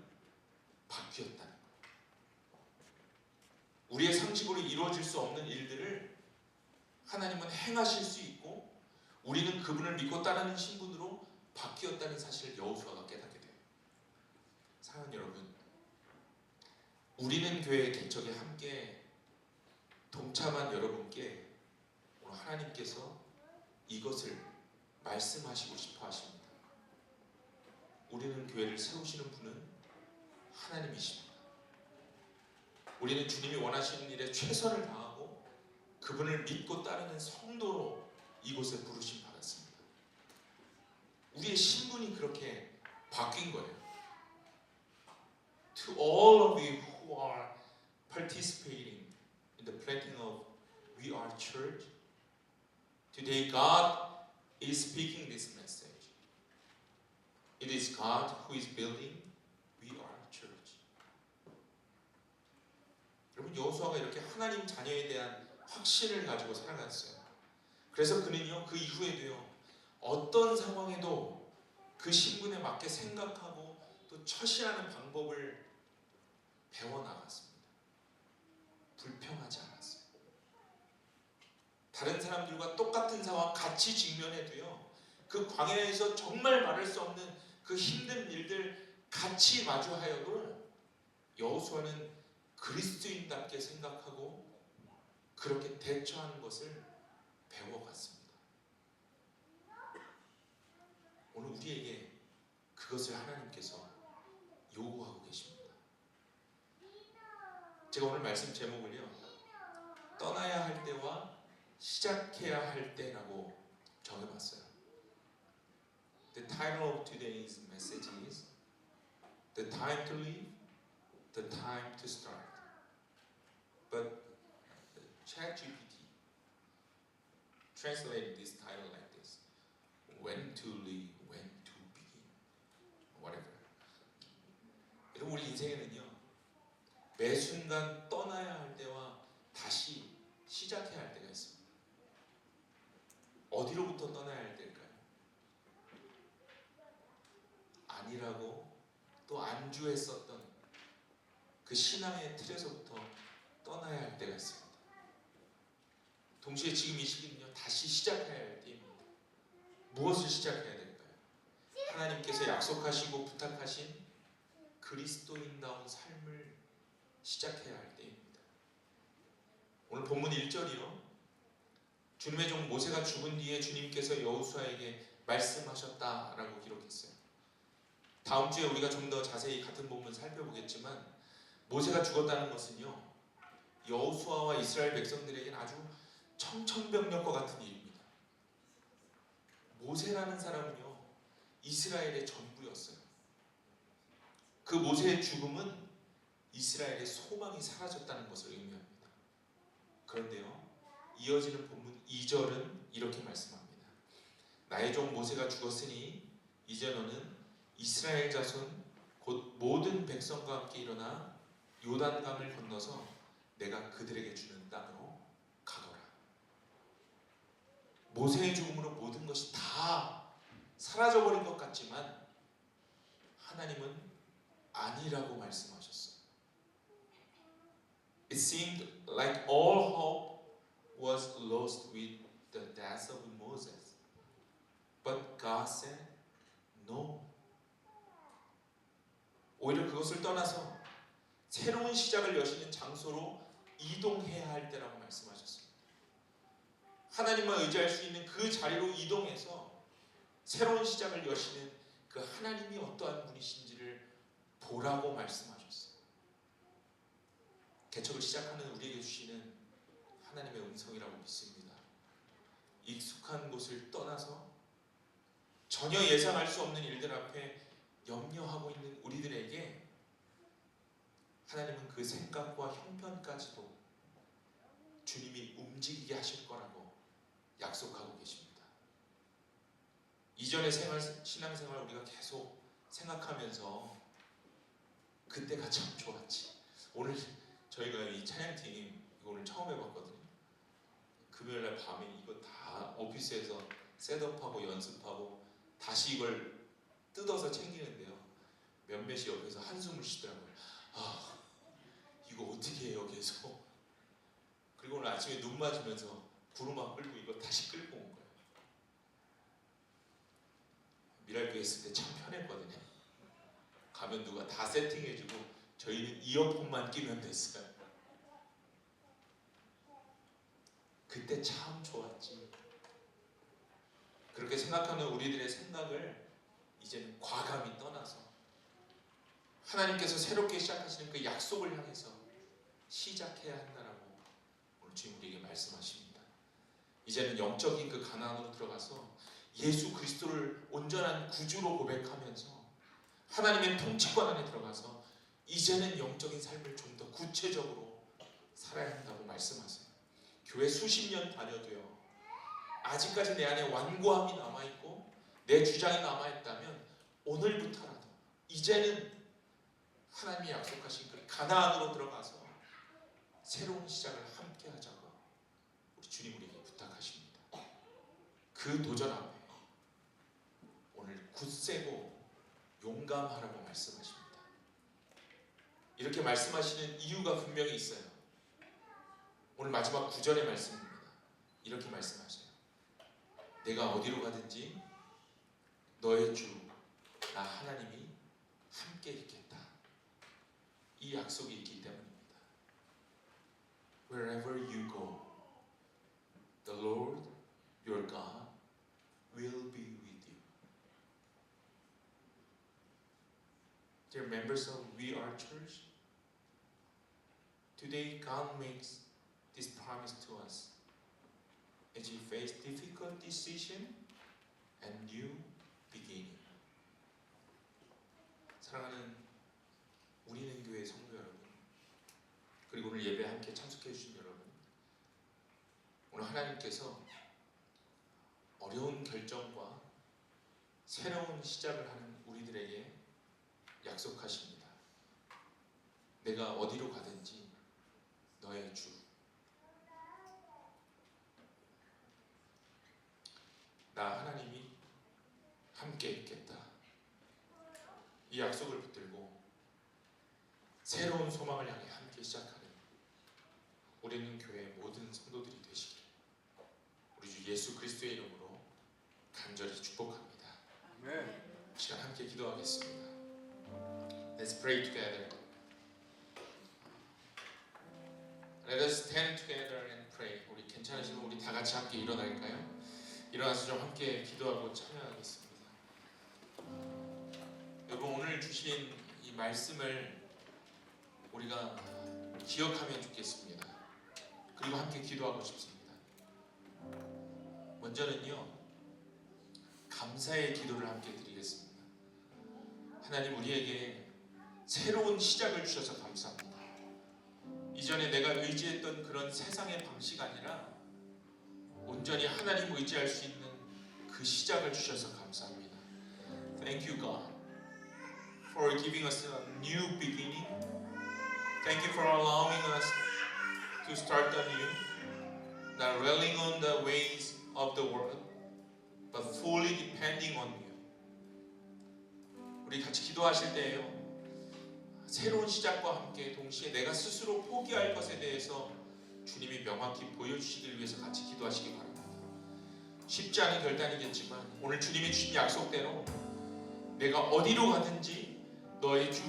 바뀌었다는 거예요. 우리의 상식으로 이루어질 수 없는 일들을 하나님은 행하실 수 있고 우리는 그분을 믿고 따르는 신분으로 바뀌었다는 사실을 여호수아가 깨닫게 돼요. 사랑하는 여러분, 우리는 교회 개척에 함께 동참한 여러분께 오늘 하나님께서 이것을 말씀하시고 싶어 하십니다. 우리는 교회를 세우시는 분은 하나님이십니다. 우리는 주님이 원하시는 일에 최선을 다하고 그분을 믿고 따르는 성도로 이곳에 부르심 받았습니다. 우리의 신분이 그렇게 바뀐 거예요. To all of you who are participating in the planting of We Are Church, today God is speaking this message. It is God who is building We Are Church. 여러분, 여호수아가 이렇게 하나님 자녀에 대한 확신을 가지고 살아갔어요. 그래서 그는요, 그 이후에도요, 어떤 상황에도 그 신분에 맞게 생각하고 또 처신하는 방법을 배워나갔습니다. 불평하지 않았어요. 다른 사람들과 똑같은 상황 같이 직면해도요, 그 광야에서 정말 말할 수 없는 그 힘든 일들 같이 마주하여도 여호수아는 그리스도인답게 생각하고 그렇게 대처하는 것을 배워갔습니다. 오늘 우리에게 그것을 하나님께서 요구하고 계십니다. 제가 오늘 말씀 제목을요, 떠나야 할 때와 시작해야 할 때라고 정해봤어요. The title of today's message is The Time to Leave, The Time to Start. But ChatGPT translated this title like this: When to leave, when to begin, whatever. 여러분, 우리 인생에는요, 매 순간 떠나야 할 때와 다시 시작해야 할 때가 있습니다. 어디로부터 떠나야 할 때일까요? 아니라고 또 안주했었던 그 신앙의 틀에서부터 떠나야 할 때가 있습니다. 동시에 지금 이 시기는요, 다시 시작해야 할 때입니다. 무엇을 시작해야 될까요? 하나님께서 약속하시고 부탁하신 그리스도인다운 삶을 시작해야 할 때입니다. 오늘 본문 1절이요, 주님의 종 모세가 죽은 뒤에 주님께서 여호수아에게 말씀하셨다라고 기록했어요. 다음 주에 우리가 좀 더 자세히 같은 본문 살펴보겠지만, 모세가 죽었다는 것은요, 여호수아와 이스라엘 백성들에게는 아주 청천벽력과 같은 일입니다. 모세라는 사람은요, 이스라엘의 전부였어요. 그 모세의 죽음은 이스라엘의 소망이 사라졌다는 것을 의미합니다. 그런데요, 이어지는 본문 2절은 이렇게 말씀합니다. 나의 종 모세가 죽었으니 이제 너는 이스라엘 자손 곧 모든 백성과 함께 일어나 요단강을 건너서 내가 그들에게 주는 땅으로 가거라. 모세의 죽음으로 모든 것이 다 사라져버린 것 같지만 하나님은 아니라고 말씀하셨어요. It seemed like all hope was lost with the death of Moses. But God said no. 오히려 그것을 떠나서 새로운 시작을 여시는 장소로 이동해야 할 때라고 말씀하셨습니다. 하나님만 의지할 수 있는 그 자리로 이동해서 새로운 시작을 여시는 그 하나님이 어떠한 분이신지를 보라고 말씀하셨어요. 개척을 시작하는 우리에게 주시는 하나님의 음성이라고 믿습니다. 익숙한 곳을 떠나서 전혀 예상할 수 없는 일들 앞에 염려하고 있는 우리들에게 하나님은 그 생각과 형편까지도 주님이 움직이게 하실 거라고 약속하고 계십니다. 이전의 신앙생활 우리가 계속 생각하면서 그때가 참 좋았지. 오늘 저희가 이 찬양팀 이거 오늘 처음 해봤거든요. 금요일날 밤에 이거 다 오피스에서 셋업하고 연습하고 다시 이걸 뜯어서 챙기는데요, 몇몇이 옆에서 한숨을 쉬더라고요. 아, 이거 어떻게 해요? 계속 그리고 오늘 아침에 눈 맞으면서 구름만 끌고 이거 다시 끌고 온 거예요. 미랄교회 있을 때 참 편했거든요. 가면 누가 다 세팅해주고 저희는 이어폰만 끼면 됐어요. 그때 참 좋았지. 그렇게 생각하는 우리들의 생각을 이제는 과감히 떠나서 하나님께서 새롭게 시작하시는 그 약속을 향해서 시작해야 한다라고 오늘 주님 우리에게 말씀하십니다. 이제는 영적인 그 가나안으로 들어가서 예수 그리스도를 온전한 구주로 고백하면서 하나님의 통치권 안에 들어가서 이제는 영적인 삶을 좀 더 구체적으로 살아야 한다고 말씀하세요. 교회 수십 년 다녀도요, 아직까지 내 안에 완고함이 남아있고 내 주장이 남아있다면 오늘부터라도 이제는 하나님이 약속하신 그 가나안으로 들어가서 새로운 시작을 함께 하자고 우리 주님 우리에게 부탁하십니다. 그 도전 앞에 오늘 굳세고 용감하라고 말씀하십니다. 이렇게 말씀하시는 이유가 분명히 있어요. 오늘 마지막 9절의 말씀입니다. 이렇게 말씀하셔요. 내가 어디로 가든지 너의 주 나 하나님이 함께 있겠다. 이 약속이 있기 때문입니다. Wherever you go, the Lord your God will be with you. Dear members of We Are Church, today God makes this promise to us as you face difficult decision and new beginning. 사랑하는 우리는 교회 성도 여러분, 그리고 오늘 예배에 함께 참석해 주신 여러분, 오늘 하나님께서 어려운 결정과 새로운 시작을 하는 우리들에게 약속하십니다. 내가 어디로 가든지 너의 주 나 하나님이 함께 있겠다. 이 약속을 붙들고 새로운 소망을 향해 함께 시작하는 우리는 교회의 모든 성도들이 되시기를 우리 주 예수 그리스도의 이름으로 간절히 축복합니다. 아멘. 이 시간 함께 기도하겠습니다. Let's pray together. Let us stand together and pray. 우리 괜찮으시면 우리 다 같이 함께 일어날까요? 일어나서 좀 함께 기도하고 찬양하겠습니다. 여러분, 오늘 주신 이 말씀을 우리가 기억하면 좋겠습니다. 그리고 함께 기도하고 싶습니다. 먼저는요, 감사의 기도를 함께 드리겠습니다. 하나님, 우리에게 새로운 시작을 주셔서 감사합니다. 이전에 내가 의지했던 그런 세상의 방식 아니라 온전히 하나님 의지할 수 있는 그 시작을 주셔서 감사합니다. Thank you, God, for giving us a new beginning. Thank you for allowing us to start anew, not relying on the ways of the world, but fully depending on you. 우리 같이 기도하실 때에요, 새로운 시작과 함께 동시에 내가 스스로 포기할 것에 대해서 주님이 명확히 보여주시길 위해서 같이 기도하시기 바랍니다. 쉽지 않은 결단이겠지만 오늘 주님이 주신 약속대로 내가 어디로 가든지 너의 주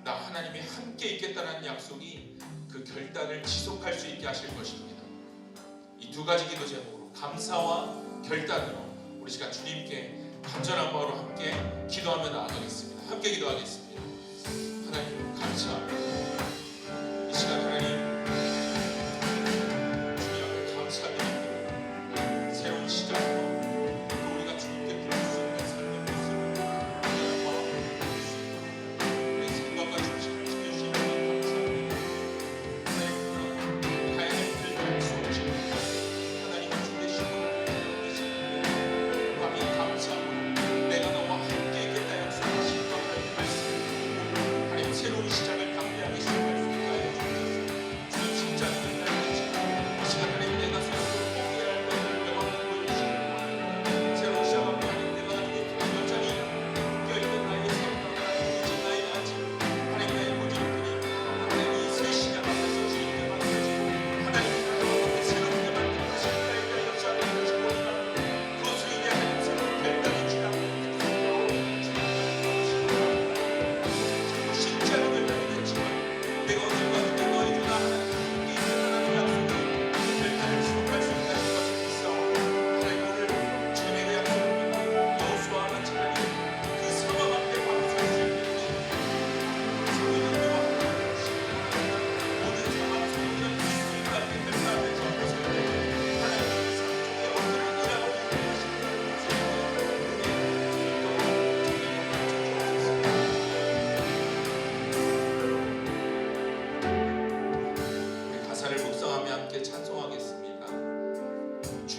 나 하나님이 함께 있겠다는 약속이 그 결단을 지속할 수 있게 하실 것입니다. 이 두 가지 기도 제목으로 감사와 결단으로 우리 시간 주님께 간절한 마음으로 함께 기도하며 나아가겠습니다. 함께 기도하겠습니다. 하나님 감사합니다. 이 시간 하나님 주님 앞에 감사드립니다. 새로운 시작으로 또 우리가 주님께 부를 수 있는 삶의 모습을 우리의 마음을 주시고 우리의 생각과 중심을 지켜주시는 것 감사합니다. 하나님 가야 할 길을 갈 수 없지만 하나님은 주 되시고 계시는데 감히 감사함으로 내가 너와 함께 있겠다 약속하신 것 같은 말씀을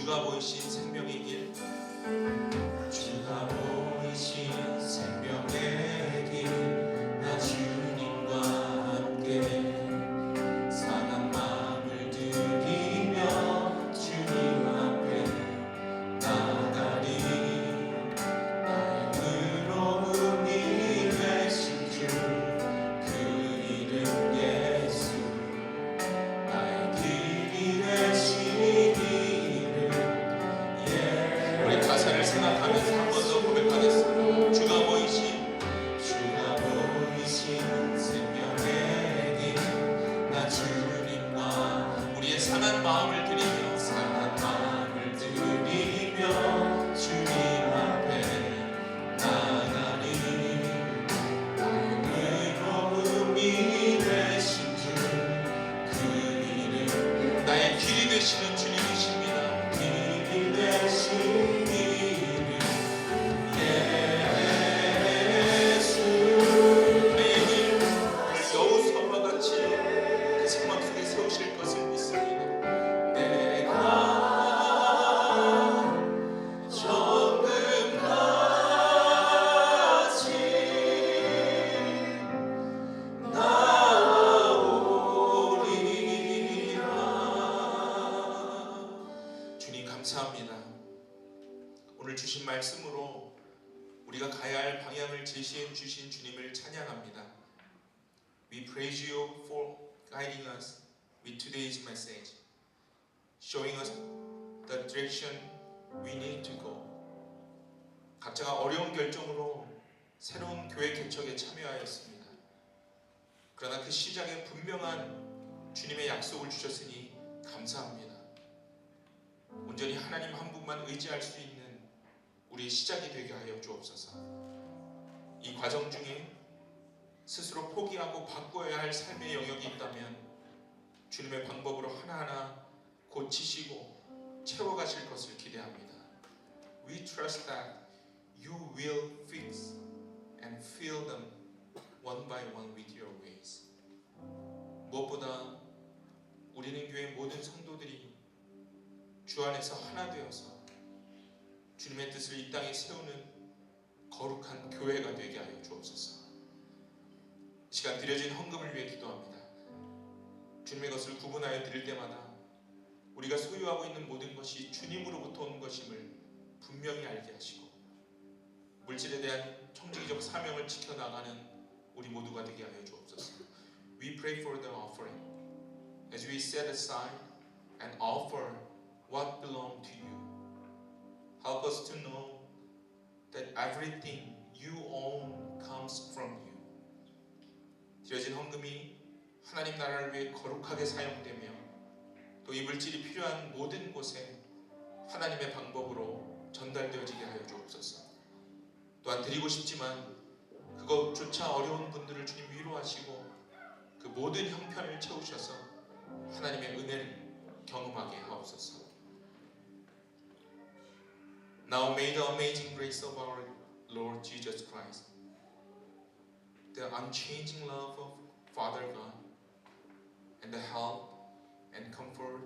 주가 보이신 생명의 길, 주가 보이신 생명의 길, 나 주님과 함께 상한 마음을 들이며 주님 앞에 나가리. 나의 의로움이 되신 주, 그 이름 예수, 나의 길이 되신 이름 예수. 우리 가사를 생각하면서 한 번 더 고백하겠습니다. 주가 보이신 생명의 길, 나 주님과 우리의 상한 마음을 드리며 주님 앞에 나가리. 나의 의로움이 되신 주, 그 이름 나의 길이 되시는 주님이십니다. 길이 되신 이름 예수. 나의 길 여호수아와 같이 그 상황 속에 세우실 것을 믿습니다. 내가 주님 감사합니다. 오늘 주신 말씀으로 우리가 가야 할 방향을 제시해 주신 주님을 찬양합니다. We praise you for guiding us with today's message, showing us the direction we need to go. 각자가 어려운 결정으로 새로운 교회 개척에 참여하였습니다. 그러나 그 시작에 분명한 주님의 약속을 주셨으니 감사합니다. 온전히 하나님 한 분만 의지할 수 있는 우리의 시작이 되게 하여 주옵소서. 이 과정 중에 스스로 포기하고 바꿔야 할 삶의 영역이 있다면 주님의 방법으로 하나하나 고치시고 채워가실 것을 기대합니다. We trust that you will fix and fill them one by one with your ways. 무엇보다 우리는 교회 모든 성도들이 주 안에서 하나 되어서 주님의 뜻을 이 땅에 세우는 거룩한 교회가 되게 하여 주옵소서. 이 시간 드려진 헌금을 위해 기도합니다. 주님의 것을 구분하여 드릴 때마다 우리가 소유하고 있는 모든 것이 주님으로부터 온 것임을 분명히 알게 하시고 물질에 대한 청지기적 사명을 지켜나가는 우리 모두가 되게 하여 주옵소서. We pray for the offering as we set aside and offer what belongs to you. Help us to know that everything you own comes from you. 드려진 헌금이 하나님 나라를 위해 거룩하게 사용되며 또 이 물질이 필요한 모든 곳에 하나님의 방법으로 전달되어지게 하여 주옵소서. 또한 드리고 싶지만 그것조차 어려운 분들을 주님 위로하시고 그 모든 형편을 채우셔서 하나님의 은혜를 경험하게 하옵소서. Now may the amazing grace of our Lord Jesus Christ, the unchanging love of Father God, and the help and comfort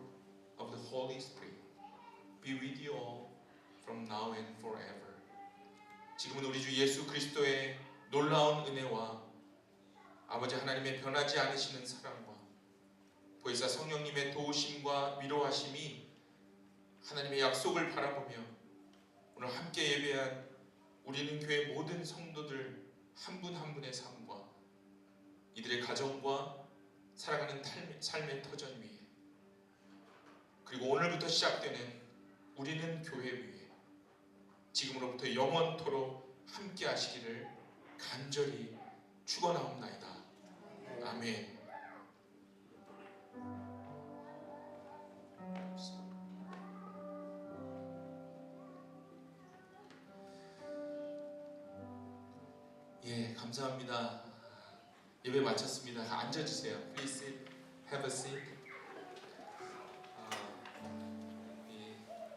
of the Holy Spirit be with you all from now and forever. 지금은 우리 주 예수 그리스도의 놀라운 은혜와 아버지 하나님의 변하지 않으시는 사랑과 보혜사 성령님의 도우심과 위로하심이 하나님의 약속을 바라보며 오늘 함께 예배한 우리는 교회 모든 성도들 한 분 한 분의 삶과 이들의 가정과 살아가는 삶의 터전 위에 그리고 오늘부터 시작되는 우리는 교회 위에 지금으로부터 영원토록 함께 하시기를 간절히 축원하옵나이다. 아멘. 예, 감사합니다. 예배 마쳤습니다. 앉아주세요. Please have a seat.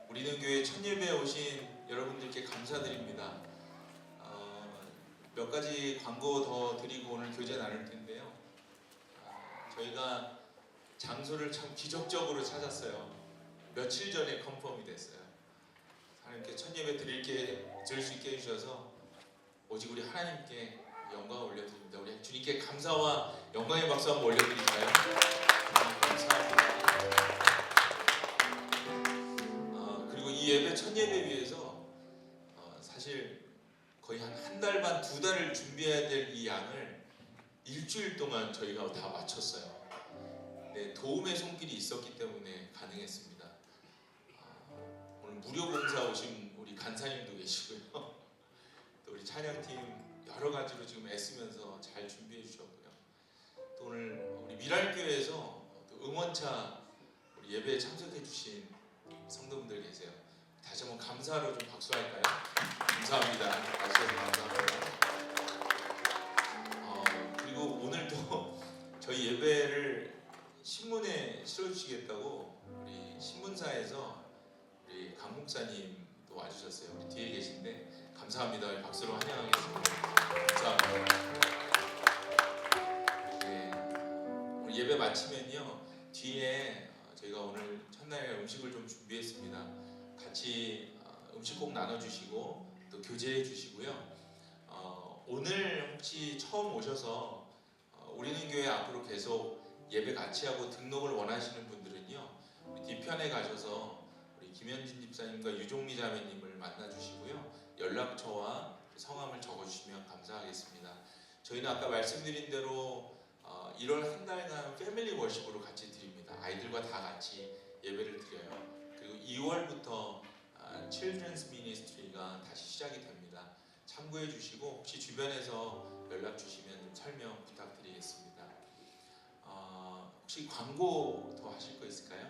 우리는 교회 첫 예배에 오신 여러분들께 감사드립니다. 몇 가지 광고 더 드리고 오늘 교제 나눌 텐데요. 저희가 장소를 참 기적적으로 찾았어요. 며칠 전에 컨펌이 됐어요. 하나님께 첫 예배 드릴 수 있게 해주셔서 오직 우리 하나님께 영광을 올려드립니다. 우리 주님께 감사와 영광의 박수 한번 올려드릴까요? 감사합니다. 그리고 이 예배 첫 예배 위해서 사실 거의 한 달 반, 2달을 준비해야 될 이 양을 일주일 동안 저희가 다 마쳤어요. 네, 도움의 손길이 있었기 때문에 가능했습니다. 오늘 무료 봉사 오신 우리 간사님도 계시고요. 또 우리 찬양팀 여러 가지로 지금 애쓰면서 잘 준비해 주셨고요. 또 오늘 우리 미랄교회에서 또 응원차 우리 예배에 참석해 주신 성도분들 계세요. 다시 한번 감사로 좀 박수할까요? 감사합니다. 와주셔서 감사합니다. 그리고 오늘도 저희 예배를 신문에 실어주시겠다고 우리 신문사에서 우리 강 목사님도 와주셨어요. 우리 뒤에 계신데 감사합니다. 박수로 환영하겠습니다. 감사합니다. 네, 우리 예배 마치면요 뒤에 저희가 오늘 첫날 음식을 좀 준비했습니다. 같이 음식 꼭 나눠주시고 또 교제해 주시고요. 오늘 혹시 처음 오셔서 우리는 교회 앞으로 계속 예배 같이 하고 등록을 원하시는 분들은요 우리 뒤편에 가셔서 우리 김현진 집사님과 유종미 자매님을 만나주시고요 연락처와 성함을 적어주시면 감사하겠습니다. 저희는 아까 말씀드린 대로 1월 한 달간 패밀리 워십으로 같이 드립니다. 아이들과 다 같이 예배를 드려요. 그리고 2월부터 Children's Ministry가 다시 시작이 됩니다. 참고해 주시고 혹시 주변에서 연락 주시면 좀 설명 부탁드리겠습니다. 혹시 광고 더 하실 거 있을까요?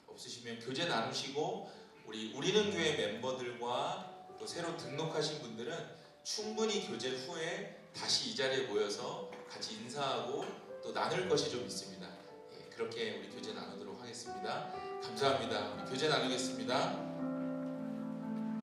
없으시면 교제 나누시고 우리는 교회 멤버들과 또 새로 등록하신 분들은 충분히 교제 후에 다시 이 자리에 모여서 같이 인사하고 또 나눌 것이 좀 있습니다. 예, 그렇게 우리 교제 나누도록 하겠습니다. 감사합니다. 우리 교제 나누겠습니다.